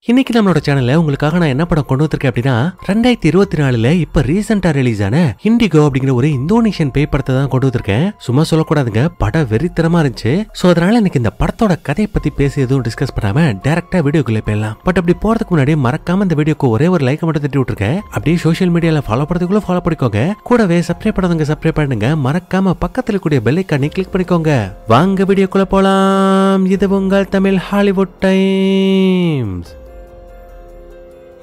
இன்னைக்கு நம்மளோட சேனல்ல உங்களுக்காக நான் என்ன படம் கொண்டு வந்திருக்கேன் அப்படின்னா 2024ல இப்ப ரீசெண்டா ரிலீஸ் ஆன இண்டிகோ அப்படிங்கிற ஒரு இந்தோனேஷியன் பேய் படத்தை தான் கொண்டு வந்திருக்கேன். சும்மா சொல்லக்கூடாதுங்க, படம் வெறித்தனமா இருந்துச்சு. சோ அதனால எனக்கு இந்த படத்தோட கதையை பத்தி பேசி எதுவும் டிஸ்கஸ் பண்ணாம டைரக்டா வீடியோக்குள்ள போயிடலாம். பட் அப்படி போறதுக்கு முன்னாடி மறக்காம இந்த வீடியோக்கு ஒரே ஒரு லைக் மட்டும் தட்டி விட்டுருக்கேன். அப்படியே சோஷியல் மீடியால ஃபாலோ பண்றதுக்குள்ள ஃபாலோ பண்ணிக்கோங்க. கூடவே சப்ஸ்கிரைப் பண்ணாதவங்க சப்ஸ்கிரைப் பண்ணுங்க. மறக்காம பக்கத்துல கூடிய பெல் ஐகானை கிளிக் பண்ணிக்கோங்க. வாங்க வீடியோக்குள்ள போலாம். இது உங்கள் தமிழ் ஹாலிவுட் டைம்ஸ்.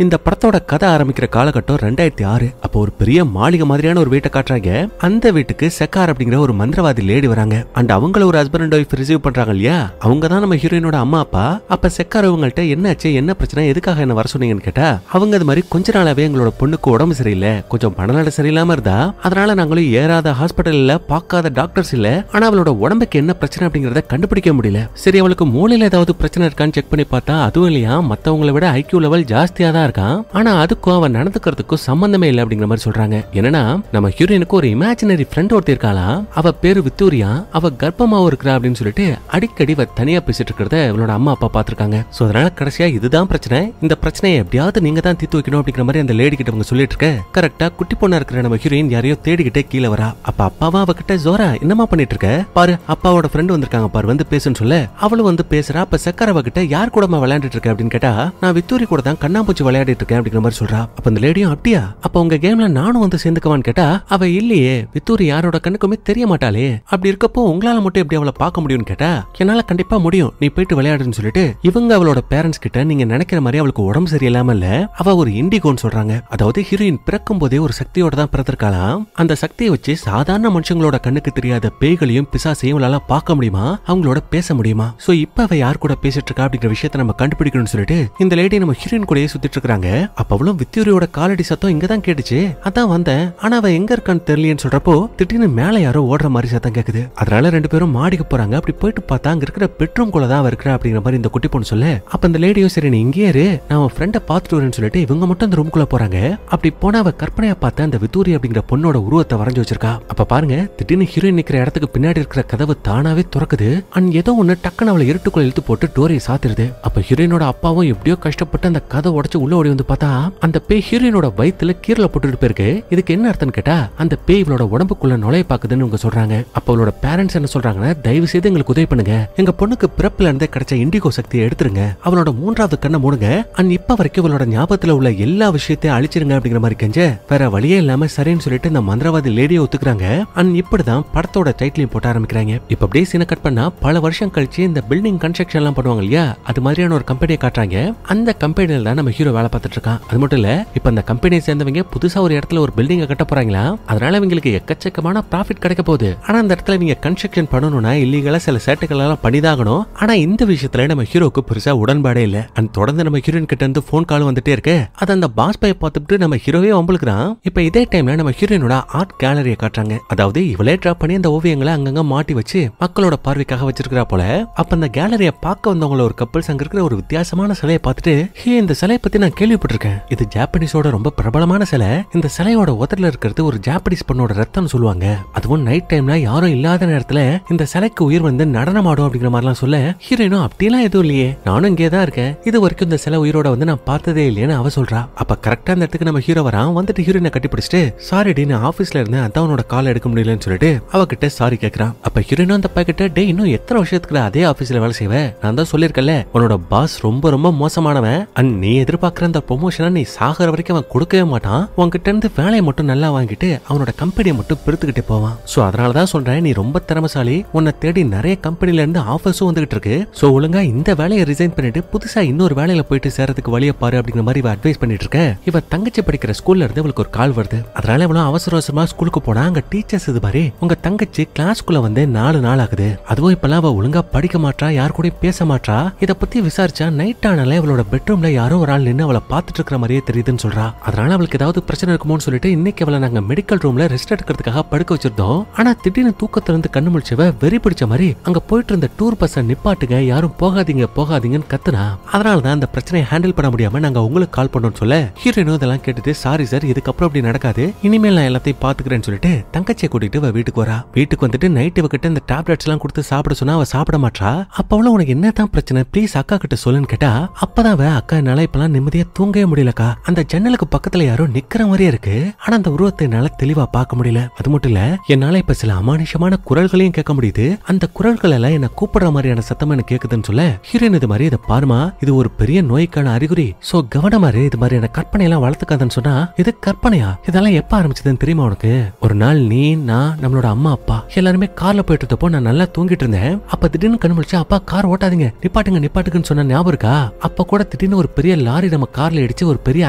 இந்த படத்தோட கதை ஆரம்பிக்கிற காலகட்டம் 2006. அப்போ ஒரு பெரிய மாளிகை மாதிரியான ஒரு வீட்டை காட்டுறாங்க. அந்த வீட்டுக்கு செக்கார் அப்படிங்கிற ஒரு மந்திரவாதி லேடி வராங்க. அண்ட் அவங்கள ஒரு ஹஸ்பண்ட் அண்ட் ஒய்ஃப் ரிசீவ் பண்றாங்க இல்லையா, அவங்க தான் நம்ம ஹீரோயினோட அம்மா அப்பா. அப்ப செக்கார் அவங்கள்ட்ட என்னாச்சு, என்ன பிரச்சனை, எதுக்காக என்ன வர சொன்னீங்கன்னு கேட்டா, அவங்க அது மாதிரி கொஞ்ச நாளாவே எங்களோட பொண்ணுக்கு உடம்பு சரியில்லை, கொஞ்சம் மனநல சரியில்லாம இருந்தா, அதனால நாங்களும் ஏறாத ஹாஸ்பிட்டல்ல பார்க்காத டாக்டர்ஸ் இல்ல, ஆனா அவளோட உடம்புக்கு என்ன பிரச்சனை அப்படிங்கறத கண்டுபிடிக்க முடியல. சரி, அவளுக்கு மூளையில ஏதாவது பிரச்சனை இருக்கான்னு செக் பண்ணி பார்த்தா அதுவும் இல்லையா, மத்தவங்களை விட ஐக்யூ லெவல் ஜாஸ்தியா தான் இருக்கான். ஆனா அதுக்கும் அவன் நடந்துக்கிறதுக்கும் சம்பந்தமே இல்லை அப்படிங்கிற மாதிரி சொல்றாங்க. என்னன்னா, நம்ம ஹீரோயினுக்கு ஒரு இமேஜினரி ஃப்ரெண்ட் ஒருத்தர் இருக்காளாம். அவ பேரு விக்டோரியா. அவ கர்ப்பமாவும் இருக்கிறா அப்படின்னு சொல்லிட்டு அடிக்கடி தனியா பேசிட்டு இருக்கிறத இவளோட அம்மா அப்பா பாத்துருக்காங்க. சோ அதனால கடைசியா இதுதான் பிரச்சனை, இந்த பிரச்சனையை எப்படியாவது நீங்க தான் தீர்த்து வைக்கணும் அப்படிங்கிற மாதிரி அந்த லேடி கிட்ட அவங்க சொல்லிட்டு இருக்க. கரெக்டா குட்டி பொண்ணா இருக்கிற நம்ம ஹீரோயின் யாரையோ தேடிக்கிட்டே கீழே வரா. அப்ப அப்பாவா அவகிட்ட ஜோரா என்னமா பண்ணிட்டு இருக்க பாரு, அப்பாவோட ஃப்ரெண்ட் வந்திருக்காங்க பாரு, வந்து பேசுன்னு சொல்ல அவளும் வந்து பேசுறா. அப்ப செக்கார் அவகிட்ட யார் கூட விளையாண்டுட்டு இருக்க அப்படின்னு கேட்டா, நான் விக்டோரி கூட தான் கண்ணாம்பூச்சி விளையாடிட்டு இருக்கேன் அப்படிங்கிற மாதிரி சொல்றா. அப்ப அந்த லேடியும் அப்படியா, அப்ப உங்க கேம்ல நானும் வந்து சேர்ந்துக்குவான்னு கேட்டா, அவ இல்லையே, விக்டோரி யாரோட கண்ணுக்குமே தெரிய மாட்டாளே, அப்படி இருக்கப்போ உங்களால மட்டும் எப்படி அவளை பார்க்க முடியும்னு கேட்டா, என்னால கண்டிப்பா முடியும், நீ போயிட்டு விளையாடுன்னு சொல்லிட்டு இவங்க அவளோட பேரண்ட்ஸ் கிட்ட நீங்க நினைக்கிற மாதிரி அவளுக்கு உடம்பு சரியில்லாம இல்ல, அவ ஒரு இண்டிகோன்னு சொல்றாங்க. அதாவது ஹீரோயின் பிறக்கும் போதே ஒரு சக்தியோட தான் பிறந்திருக்காளாம். அந்த சக்தியை வச்சு சாதாரண மனுஷங்களோட கண்ணுக்கு தெரியாத பேய்களையும் பிசாசையும் இவளால பார்க்க முடியுமா, அவங்களோட பேச முடியுமா. சோ இப்ப அவ யார் கூட பேசிட்டு இருக்கா அப்படிங்கிற விஷயத்தை நம்ம கண்டுபிடிக்கணும்னு சொல்லிட்டு இந்த லேடி நம்ம ஹீரோயின் கூடயே சுத்திட்டு இருக்காங்க. அப்ப அவளும் விக்டோரியோட காலடி சத்தம் இங்கதான் கேட்டுச்சு, அதான் வந்தேன், ஆனா அவ எங்க இருக்கான்னு தெரியலன்னு சொல்றப்போ திடீர்னு மேல யாரோ ஓடுற மாதிரி சத்தம் கேக்குது. அதனால ரெண்டு பேரும் மாடிக்கு போறாங்க. அப்படி போயிட்டு பார்த்தா அங்க இருக்கிற பெட்ரூம் குள்ள தான் இருக்கிற அப்படிங்கிற மாதிரி இந்த குட்டி பொண்ணு சொல்ல, அப்ப அந்த லேடியோ சரி நீ இங்கே இரு, நான் அவன் ஃப்ரெண்ட பாத்துட்டு வரேன்னு சொல்லிட்டு இவங்க மட்டும் அந்த ரூம்குள்ள போறாங்க. அப்படி போனா அவ கற்பனையா பார்த்த அந்த விக்டோரி அப்படிங்கிற பொண்ணோட உருவத்தை வரைஞ்சு வச்சிருக்கா. அப்ப பாருங்க, திடீர்னு ஹீரோயின் நிக்கிற இடத்துக்கு பின்னாடி இருக்கிற கதவு தானாவே திறக்குது. அண்ட் ஏதோ ஒண்ணு டக்குன்னு அவளை இருட்டுக்குள்ள இழுத்து போட்டு டோரை சாத்திருது. அப்ப ஹீரோயினோட அப்பாவும் எப்படியோ கஷ்டப்பட்டு அந்த கதை உடைச்சு உள்ள ஓடி வந்து பார்த்தா அந்த பேய் ஹீரோயினோட வயித்துல கீரல போட்டுட்டு போயிருக்கு. இதுக்கு என்ன அர்த்தம்னு கேட்டா, அந்த பேய் இவளோட உடம்புக்குள்ள நுழைய பாக்குதுன்னு இவங்க சொல்றாங்க. அப்ப அவளோட பேரண்ட்ஸ் என்ன சொல்றாங்கன்னா, தயவு செய்து எங்களுக்கு உதவி பண்ணுங்க, எங்க பொண்ணுக்கு பிறப்புல இருந்தே கிடைச்ச இண்டிகோ சக்தியை எடுத்துருங்க, அவளோட மூன்றாவது கண்ணை மூடுங்க, அண்ட் இப்ப வரைக்கும் இவளோட ஞாபகத்துல உள்ள எல்லா விஷயத்தையும் அழிச்சிருங்க அப்படிங்கிற மாதிரி கெஞ்ச வேற வழியே இல்லாம சரின்னு சொல்லிட்டு இந்த மந்திரவாதி லேடியை ஒத்துக்குறாங்க. அண்ட் இப்படிதான் படத்தோட டைட்டிலையும் போட்டு ஆரம்பிக்கிறாங்க. இப்ப அப்படியே சீனை கட் பண்ணா பல வருஷம் கழிச்சு இந்த பில்டிங் கன்ஸ்ட்ரக்ஷன் எல்லாம் பண்ணுவாங்க இல்லையா, அது மாதிரியான ஒரு கம்பெனியை காட்டுறாங்க. அந்த கம்பெனியில தான் நம்ம ஹீரோ வேலை பார்த்துட்டு இருக்கான். அது மட்டும் இல்ல, இப்ப அந்த கம்பெனியை சேர்ந்தவங்க புதுசா ஒரு இடத்துல ஒரு பில்டிங் கட்ட போறாங்களா, அதனால இவங்களுக்கு எக்கச்சக்கமான ப்ராஃபிட் கிடைக்க போகுது. ஆனா அந்த இடத்துல நீங்க கன்ஸ்ட்ரக்ஷன் பண்ணணும்னா இல்லீகலா சில சேட்டைகள் எல்லாம் பண்ணிதாகணும். ஆனா இந்த விஷயத்துல நம்ம ஹீரோக்கு பெருசா உடன்பாடே இல்ல. அண்ட் தொடர்ந்து நம்ம ஹீரோயின் கிட்ட இருந்து போன் கால் வந்துட்டே இருக்கு. அது அந்த பாஸ் பைய பார்த்துட்டு நம்ம ஹீரோவே வம்பளுக்குறான். இப்ப இதே டைம்ல நம்ம ஹீரோயினோட ஆர்ட் கேலரியை காட்டுறாங்க. அதாவது இவளே டிராப் பண்ணி அந்த ஓவியங்களை அங்கங்க மாட்டி வச்சு மக்களோட பார்வைக்காக வச்சிருக்கா போல. அப்ப அந்த கேலரியை பார்க்க வந்தவங்கள ஒரு கப்பல்ஸ் அங்க இருக்கிற ஒரு வித்தியாசமான சிலையை பார்த்துட்டு, ஹே இந்த சிலையை பத்தி நான் கேள்விப்பட்டிருக்கேன், இது ஜாப்பனீஸோட ரொம்ப பிரபலமான சிலை, இந்த சிலையோட உதட்டுல இருக்கிறது ஒரு ஜாப்பனீஸ் பொண்ணோட ரத்தம்னு சொல்லுவாங்க, அதுவும் நைட் டைம்ல யாரும் இல்லாத நேரத்துல இந்த சிலைக்கு உயிர் வந்து நடனமாடும் அப்படிங்கிற மாதிரிலாம் சொல்ல, ஹீரோயினும் அப்படிலாம் எதுவும் இல்லையே, நானும் இங்கே தான் இருக்கேன், இது வரைக்கும் இந்த சிலை உயிரோட வந்து நான் பார்த்ததே இல்லையேன்னு அவ சொல்றா. அப்ப கரெக்டா அந்த இடத்துக்கு நம்ம ஹீரோ வரான். வந்துட்டு ஹீரோயினை கட்டி பிடிச்சிட்டு, சாரிடி நான் ஆபீஸ்ல இருந்தேன், அதான் உன்னோட கால் எடுக்க முடியலன்னு சொல்லிட்டு அவகிட்ட சாரி கேட்கறான். அப்ப ஹீரோயினும் அந்த பையன்கிட்ட, டே இன்னும் எத்தனை வருஷத்துக்கு அதே ஆபீஸ்ல வேலை செய்வ, நான் தான் சொல்லிருக்கல உன்னோட பாஸ் ரொம்ப ரொம்ப மோசமானவன், அண்ட் நீ எதிர்பார்க்கிற அந்த ப்ரொமோஷனை நீ சாகிற வரைக்கும் அவன் கொடுக்கவே மாட்டான், உன்கிட்ட இருந்து வேலையை மட்டும் நல்லா வாங்கிட்டு அவனோட கம்பெனியை மட்டும் பெருத்துக்கிட்டே போவான். சோ அதனாலதான் சொல்றேன், நீ ரொம்ப திறமசாலி, உன்னை தேடி நிறைய கம்பெனில இருந்து ஆஃபர்ஸும் வந்துகிட்டு இருக்கு, சோ ஒழுங்கா இந்த வேலையை ரிசைன் பண்ணிட்டு புதுசா இன்னொரு வேலையில போயிட்டு சேரதுக்கு வழியை பாரு அப்படிங்கிற மாதிரி இவ அட்வைஸ் பண்ணிட்டு இருக்க. இவ தங்கச்சி படிக்கிற ஸ்கூல்ல இருந்து இவளுக்கு ஒரு கால் வருது. அதனால இவளும் அவசர அவசரமா ஸ்கூலுக்கு போனா அங்க டீச்சர்ஸ் இது மாதிரி, உங்க தங்கச்சி கிளாஸ்க்குள்ள வந்து 4 நாள் ஆகுது, அதுவும் இப்பெல்லாம் அவ ஒழுங்கா படிக்க மாட்டா, யாரு கூட பேச மாட்டா, இத பத்தி விசாரிச்சா நைட் ஆனால இவளோட பெட்ரூம்ல யாரோ ஒரு ஆள் நின்று அவளை பாத்துட்டு இருக்கிற மாதிரியே தெரியுதுன்னு சொல்றா. அதனால அவளுக்கு ஏதாவது பிரச்சனை இருக்குமோன்னு சொல்லிட்டு இன்னைக்கு அவளை நாங்க மெடிக்கல் ரூம்ல ரெஸ்ட் எடுக்கிறதுக்காக படுக்க வச்சிருந்தோம். ஆனா திடீர்னு தூக்கத்துல இருந்து கண்ணு முழிச்சவ வெறி பிடிச்ச மாதிரி அங்க போயிட்டு இருந்த டூர் பஸ்ஸை நிப்பாட்டுங்க, யாரும் போகாதீங்க போகாதீங்கன்னு கத்துனா. அதனாலதான் அந்த பிரச்சனையை ஹேண்டில் பண்ண முடியாம நாங்க உங்களுக்கு கால் பண்ணோம்னு சொல்ல ஹீரோயினும் இதெல்லாம் கேட்டுட்டு சாரி சார், இதுக்கப்புறம் அப்படி நடக்காது, இனிமேல் நான் எல்லாத்தையும் பாத்துக்கிறேன்னு சொல்லிட்டு தங்கச்சியை கூட்டிட்டு வீட்டுக்கு வரா. வீட்டுக்கு வந்துட்டு நைட் இவகிட்ட இந்த டேப்லெட்ஸ் எல்லாம் கொடுத்து சாப்பிட சொன்னா அவ சாப்பிட மாட்டா. அப்ப அவள உனக்கு என்னதான் பிரச்சனை, ப்ளீஸ் அக்கா கிட்ட சொல்லுன்னு கேட்டா அப்பதான் அக்கா என்னால இப்பெல்லாம் நிம்மதியா தூங்கவே முடியலக்கா, அந்த ஜன்னலுக்கு பக்கத்துல யாரோ நிக்கிற மாதிரியே இருக்கு, ஆனா அந்த உருவத்தை என்னால தெளிவா பார்க்க முடியல. அது மட்டும் இல்ல என்னால இப்ப சில அமானுஷமான குரல்களையும் கேட்க முடியுது, அந்த குரல்கள் எல்லாம் என்ன கூப்பிடுற மாதிரியான சத்தம் எனக்கு கேக்குதுன்னு சொல்ல ஹீரோயின் இது மாதிரி இதை பாருமா, இது ஒரு பெரிய நோய்க்கான அறிகுறி, சோ கவனமா இரு, இது மாதிரியான கற்பனை எல்லாம் வளர்த்துக்காதன்னு சொன்னா இது கற்பனையா, இதெல்லாம் எப்ப ஆரம்பிச்சதுன்னு தெரியுமா உனக்கு? ஒரு நாள் நீ நான் நம்மளோட அம்மா அப்பா எல்லாருமே கார்ல போயிட்டு இருந்தப்போ நான் நல்லா தூங்கிட்டு இருந்தேன். அப்ப திடீர்னு கண்ணு முழிச்சு அப்பா கார் ஓட்டாதீங்க நிப்பாட்டுங்க நிப்பாட்டுக்குன்னு சொன்ன ஞாபகம் இருக்கா? அப்ப கூட திடீர்னு ஒரு பெரிய லாரி நம்ம கார்ல இடிச்சு ஒரு பெரிய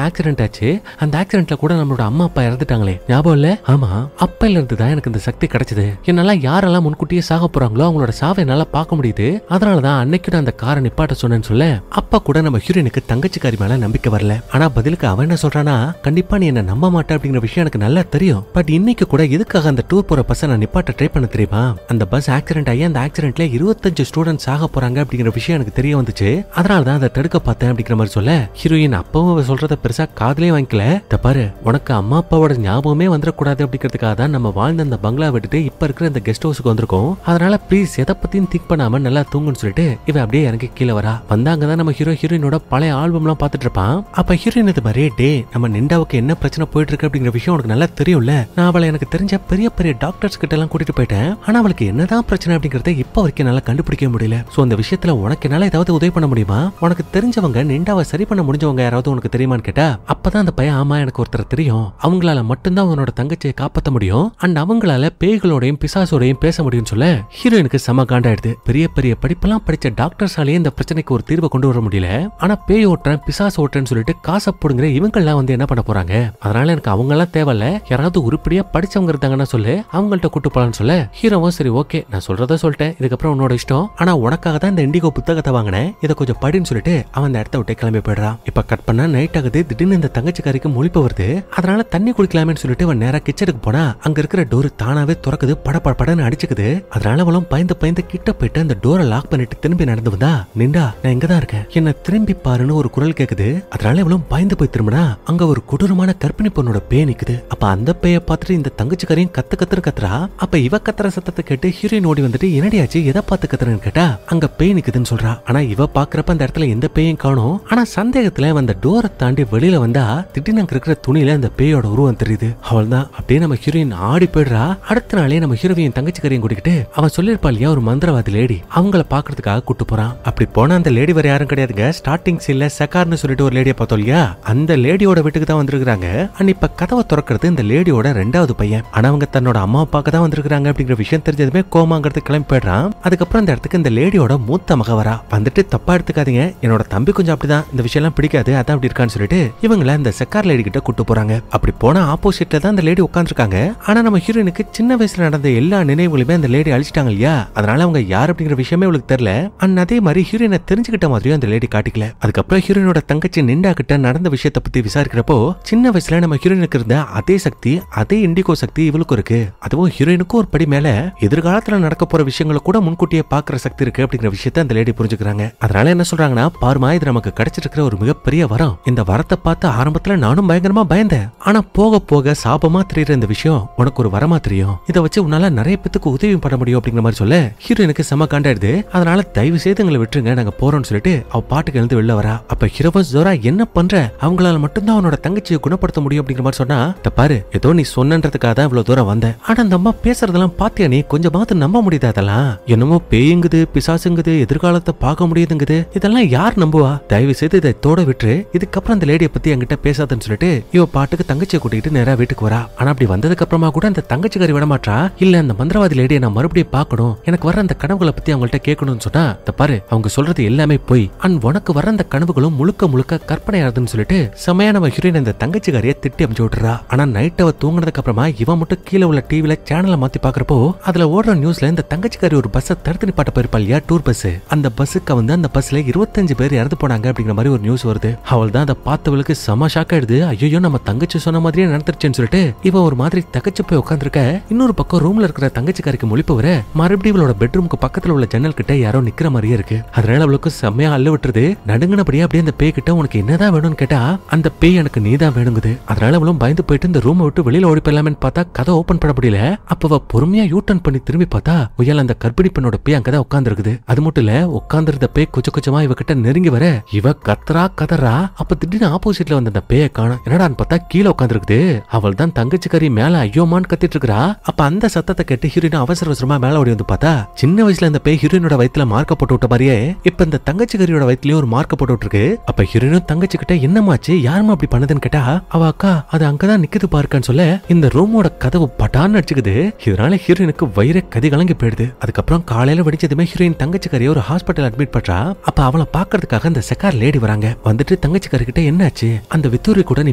ஆக்சிடென்ட் ஆச்சு. அந்த ஆக்சிடென்ட்ல கூட நம்மளோட அம்மா அப்பா இறந்துட்டாங்களே, ஞாபகம் இல்ல? ஆமா, அப்பையில இருந்து தான் எனக்கு இந்த சக்தி கிடைச்சது. என்னால யாரெல்லாம் முன்கூட்டியே சாக போறாங்களோ அவங்களோட சாவை என்னால பார்க்க முடியுது. அதனாலதான் அன்னைக்கு நான் அந்த காரை நிப்பாட்ட சொன்னேன்னு சொல்ல அப்ப கூட நம்ம ஹீரோயினுக்கு தங்கச்சிக்காரி மேல நம்பிக்கை வரல. ஆனா பதிலுக்கு அவன் என்ன சொல்றானா, கண்டிப்பா நீ என்ன நம்ப மாட்டே அப்படிங்கிற விஷயம் எனக்கு நல்லா தெரியும், பட் இன்னைக்கு கூட எதுக்காக அந்த டூர் போற பஸ் நான் நிப்பாட்ட ட்ரை பண்ண தெரியுமா? அந்த பஸ் ஆக்சிடென்ட் ஆகி அந்த ஆக்சிடென்ட்ல 25 ஸ்டூடெண்ட்ஸ் ஆக போறாங்க அப்படிங்கிற விஷயம் எனக்கு தெரிய வந்துச்சு, அதனாலதான் அதை தடுக்க பார்த்தேன் அப்படிங்கிற மாதிரி சொல்ல ஹீரோயின் அப்பவும் சொல்றத பெருசா காதலே வாங்கிக்கல. பாரு, உனக்கு அம்மா அப்பாவோட ஞாபகமே வந்துடக்கூடாது அப்படிங்கிறதுக்காக தான் நம்ம வாழ்ந்த அந்த பங்களா விட்டுட்டு இப்ப இருக்கிற இந்த கெஸ்ட் ஹவுஸ்க்கு வந்திருக்கோம். அதனால ப்ளீஸ் எதை பத்தியும் திங்க் பண்ணாம நல்லா தூங்குன்னு சொல்லிட்டு இவ அப்படியே இறங்கி கீழே வரா. வந்தாங்கதான் நம்ம ஹீரோயினோட பழைய ஆல்பம் எல்லாம் பாத்துட்டு இருப்பான். அப்ப ஹீரோயின் இது மாதிரி டே நம்ம நிண்டாவுக்கு என்ன பிரச்சனை போயிட்டு இருக்கு அப்படிங்கிற விஷயம் உனக்கு நல்லா தெரியும்ல, நான் அவளை எனக்கு தெரிஞ்ச பெரிய பெரிய டாக்டர்ஸ் கிட்ட எல்லாம் கூட்டிட்டு போயிட்டேன், ஆனா அவளுக்கு என்னதான் பிரச்சனை அப்படிங்கறத இப்ப வரைக்கும் நல்லா கண்டுபிடிக்க முடியல. சோ அந்த விஷயத்துல உனக்கு என்னால ஏதாவது உதவி பண்ண முடியுமா? உனக்கு தெரிஞ்சவங்க நிண்டாவை சரி பண்ண முடிஞ்சவங்க யாராவது உனக்கு தெரியுமான்னு கேட்டா அப்பதான் அந்த பையன் ஆமா எனக்கு ஒருத்தர் தெரியும், அவங்களால மட்டும்தான் அவனோட தங்கச்சியை காப்பாற்ற முடியும், அண்ட் அவங்களால பேய்களோடையும் பிசாசோடையும் பேச முடியும்னு சொல்ல ஹீரோயினுக்கு செம காண்டாயிடுது. பெரிய பெரிய படிப்பெல்லாம் படிச்ச டாக்டர்ஸாலேயே இந்த பிரச்சனைக்கு ஒரு தீர்வை கொண்டு வர முடியல, ஆனா பேய் ஓட்டுறேன் பிசாசு ஓட்டுறேன்னு சொல்லிட்டு காசை போடுங்கிற இவங்கெல்லாம் வந்து என்ன பண்ண போறாங்க? அதனால எனக்கு அவங்க எல்லாம் தேவையில்ல, யாராவது உருப்படியா படிச்சவங்க இருந்தாங்கன்னா சொல்லு, அவங்கள்ட்ட கூட்டு போலான்னு சொல்ல ஹீரோவும் சரி ஓகே நான் சொல்றத சொல்லிட்டேன், இதுக்கப்புறம் உன்னோட இஷ்டம், ஆனா உனக்காக தான் இந்த இண்டிகோ புத்தகத்தை வாங்கினேன், இதை கொஞ்சம் படின்னு சொல்லிட்டு அவன் அந்த இடத்த விட்டு கிளம்பி போயிடுறான். இப்ப கட் பண்ணா நைட் ஆகுது. திடீர்னு இந்த தங்கச்சிக்காரிக்கு முழிப்பு வருது. அதனால தண்ணி குடிக்கலாமேன்னு சொல்லிட்டு அவன் நேரா கிச்சனுக்கு போனா அங்க இருக்கிற டோர் தானாவே திறக்குது, படன்னு அடிச்சுக்குது. அதனால அவளும் பயந்து பயந்து கிட்ட போயிட்டு அந்த டோரை லாக் பண்ணிட்டு திரும்பி நடந்து வந்தா நிண்டா நான் எங்கதான் இருக்கேன், என்ன திரும்பி பாருன்னு ஒரு குரல் கேக்குது. அதனால அவளும் பயந்து போய் திரும்பினா அங்க ஒரு கொடூரமான கர்ப்பிணி பொண்ணோட பேய் நிக்குது. அப்ப அந்த பேய பார்த்துட்டு இந்த தங்கச்சிக்காரையும் கத்துன்னு கத்துறா. அப்ப இவ கத்துற சத்தத்தை கேட்டு ஹீரோயின் ஓடி வந்துட்டு என்னடியாச்சு எதை பார்த்து கத்துறன்னு கேட்டா அங்க பேய் நிக்குதுன்னு சொல்றா. ஆனா இவ பாக்குறப்ப அந்த இடத்துல எந்த பேயும் காணும். ஆனா சந்தேகத்துல அந்த டோரை தாண்டி வெளியில வந்தா திடீர்னு அங்க இருக்கிற துணியில அந்த பேயோட உருவம் தெரியுது. அவள் தான் அப்படியே நம்ம ஹீரோயின் ஆடி போயிடுறா. அடுத்த நாளே நம்ம ஹீரோயின் தங்கச்சிக்காரையும் கூட்டிக்கிட்டு அவன் சொல்லிருப்பா இல்லையா ஒரு மந்திரவாதி லேடி, அவங்கள பாக்குறதுக்காக கூட்டு போறான். அப்படி போனா அந்த லேடி வேற யாரும் கிடையாதுங்க, ஸ்டார்டிங் சீன்ல செக்கார்னு சொல்லிட்டு ஒரு லேடியை பார்த்தோம் இல்லையா, அந்த லேடியோட வீட்டுக்கு தான் வந்திருக்காங்க. அண்ட் இப்ப கதவை திறக்கிறது இந்த லேடியோட 2வது பையன். ஆனா அவங்க தன்னோட அம்மா அப்பாக்கு தான் வந்திருக்காங்க அப்படிங்கிற விஷயம் தெரிஞ்சதுமே கோமாங்கிறது கிளம்பி போயிடுறான். அதுக்கப்புறம் இந்த இடத்துக்கு இந்த லேடியோட மூத்த மக வரா. வந்துட்டு தப்பா எடுத்துக்காதீங்க, என்னோட தம்பி கொஞ்சம் அப்படிதான், இந்த விஷயம் எல்லாம் பிடிக்காது, அதான் அப்படி இருக்கான்னு சொல்லிட்டு இவங்கள இந்த செக்கார் லேடி கிட்ட கூட்டு போறாங்க. அப்படி போனா ஆப்போசிட்ல தான் அந்த லேடி உட்காந்துருக்காங்க. ஆனா நம்ம ஹீரோயினுக்கு சின்ன வயசுல நடந்த எல்லா நினைவுகளுமே அந்த லேடி அழிச்சிட்டாங்க இல்லையா, அதனால அவங்க யார் அப்படிங்கிற விஷயமே அவளுக்கு தெரியல. அண்ட் அதே மாதிரி ஹீரோயினை தெரிஞ்சுக்கிட்ட மாதிரியும் அந்த லேடி காட்டிக்கல. அதுக்கப்புறம் ஹீரோயினோட தங்கச்சி நிண்டா கிட்ட நடந்த விஷயத்தை பத்தி விசாரிக்கிறப்போ சின்ன வயசுல நம்ம ஹீரோயினுக்கு இருந்த அதே சக்தி, அதே இண்டிகோ சக்தி இவளுக்கும் இருக்கு. அதுவும் ஹீரோயினுக்கும் ஒரு படி மேல எதிர்காலத்துல நடக்க போற விஷயங்களை கூட முன்கூட்டியே பாக்குற சக்தி இருக்கு அப்படிங்கிற விஷயத்தை அந்த லேடி புரிஞ்சுக்கிறாங்க. அதனால என்ன சொல்றாங்கன்னா பாருமா இது நமக்கு கிடைச்சிருக்கிற ஒரு மிகப்பெரிய வரம், இந்த வரத்தை பார்த்து ஆரம்பத்துல நானும் பயங்கரமா பயந்தேன், ஆனா போக போக சாபமா தெரியுற இந்த விஷயம் உனக்கு ஒரு வரமா தெரியும், இதை வச்சு உன்னால நிறைய பேத்துக்கு உதவி பண்ண முடியும் அப்படிங்கிற மாதிரி சொல்ல ஹீரோயினுக்கு செம காண்டாயிடுது. அதனால தயவு செய்து எங்களை விட்டுருங்க நாங்க போறோம்னு சொல்லிட்டு அவ பாட்டுக்கு எழுந்து வெளில வரா. அப்ப ஹீரோவன் ஜோரா என்ன பண்ற, அவங்களால மட்டும்தான் அவனோட தங்கச்சியை குணப்படுத்த முடியும் அப்படிங்கிற மாதிரி சொன்னா பாரு ஏதோ நீ சொன்னன்றதுக்காக தான் இவ்வளவு தூரம் வந்தேன், ஆனா அந்த அம்மா பேசுறதெல்லாம் பாத்தியா நீ கொஞ்சமாவது நம்ப முடியுதா? அதெல்லாம் என்னமோ பேயுங்குது பிசாசுங்குது எதிர்காலத்தை பார்க்க முடியுதுங்குது, இதெல்லாம் யார் நம்புவா? தயவு செய்து இதை தோட விட்டுரு, இதுக்கப்புறம் அந்த லேடியை பத்தி என்கிட்ட பேசாதுன்னு சொல்லிட்டு இவ பாட்டுக்கு தங்கச்சியை கூட்டிட்டு நேரா வீட்டுக்கு வரா. ஆனா அப்படி வந்ததுக்கு அப்புறமா கூட அந்த தங்கச்சிக்காரி விட மாட்டா. இல்ல அந்த மந்திரவாதி லேடியை நான் மறுபடியும் பார்க்கணும், எனக்கு வர அந்த கனவுகளை பத்தி அவங்கள்ட்ட கேட்கணும்னு சொன்னா பாரு அவங்க சொல்றது எல்லாமே போய், அண்ட் உனக்கு வர அந்த கனவுகளும் முழுக்க முழுக்க கற்பனையாதுன்னு சொல்லிட்டு செமையான ஹீரோயின் அந்த தங்கச்சிக்காரியை திட்டி அமிச்சு விட்டுறா. ஆனா நைட் அவ தூங்கினதுக்கு அப்புறமா இவன் மட்டும் கீழே உள்ள டிவில சேனலை மாத்தி பாக்குறப்போ அதுல ஓடுற நியூஸ்ல இந்த தங்கச்சிக்காரி ஒரு பஸ்ஸை தடுத்து நிப்பாட்ட போயிருப்பா இல்லையா, டூர் பஸ், அந்த பஸ்ஸுக்கு வந்து அந்த பஸ்ல 25 பேர் இறந்து போனாங்க அப்படிங்கிற மாதிரி ஒரு நியூஸ் வருது. வருது. அவள் தான் அதை பார்த்தவளுக்கு செம ஷாக் ஆயிடுது. ஐயோ நம்ம தங்கச்சி சொன்ன மாதிரியே நடந்துருச்சுன்னு சொல்லிட்டு இவ ஒரு மாதிரி தகச்சு போய் உட்காந்துருக்க. இன்னொரு பக்கம் ரூம்ல இருக்கிற தங்கச்சிக்காரிக்கு முழிப்பு வர மறுபடியும் இவளோட பெட்ரூமுக்கு பக்கத்துல உள்ள ஜன்னல் கிட்ட யாரோ நிக்கிற மாதிரியே இருக்கு. அதனால அவளுக்கு செம்மையா அள்ள விட்டுருது. நடுங்கினபடியா அப்படியே அந்த பேய் கிட்ட உனக்கு என்னதான் வேணும்னு கேட்டா அந்த பேய் எனக்கு நீதான் வேணுங்குது. அதனால அவளும் பயந்து போயிட்டு இந்த ரூமை விட்டு வெளியில ஓடி போயிடலாமே பார்த்தா கதை ஓபன் பண்ண முடியல. அப்ப பொறுமையா யூ டர்ன் பண்ணி திரும்பி பார்த்தா முயல் அந்த கர்ப்பிணி பெண்ணோட பேய் அங்கதான் உட்கார்ந்து இருக்குது. அது மட்டும் இல்ல உட்கார்ந்திருந்த பேய் கொஞ்சம் கொஞ்சமா இவ கிட்ட நெருங்கி வர இவ கத்துறா கதறா. அப்ப திடீர்னு ஆப்போசிட்ல வந்த அந்த பேயை காணோம். என்னடான்னு பார்த்தா கீழே உட்கார்ந்து இருக்குது. அவள் தான் தங்கச்சிக்காரி மேல ஐயோமான்னு கத்திட்டு இருக்கா. அப்ப அந்த சத்தத்தை கேட்டு ஹீரோயின் அவசர அவசரமா மேல ஓடி வந்து பார்த்தா சின்ன வயசுல அந்த பேய் ஹீரோயினோட வயித்துல மார்க்க போட்டு விட்ட மாதிரியே இப்ப இந்த தங்கச்சிக்காரியோட வயிற்றுலயும் ஒரு மார்க்க போட்டு விட்டுருக்கு. அப்ப ஹீரோயினும் தங்கச்சி கிட்ட என்னமாச்சு யாருமா அப்படி பண்ணதுன்னு கேட்டா அவ அக்கா அது அங்கதான் நிக்குது பாருக்கான்னு சொல்ல இந்த ரூமோட கதவு பட்டான்னு அடிச்சுக்குது. இதனால ஹீரோயினுக்கு வயிறு கதி கலங்கி போயிடுது. அதுக்கப்புறம் காலையில வெடிச்சதுமே ஹீரோயின் தங்கச்சிக்காரியை ஒரு ஹாஸ்பிட்டல் அட்மிட் பண்றா. அப்ப அவளை பாக்குறதுக்காக அந்த செக்கார் லேடி வராங்க. வந்துட்டு தங்கச்சிக்காரி கிட்ட என்னாச்சு அந்த வித்தூரி கூட நீ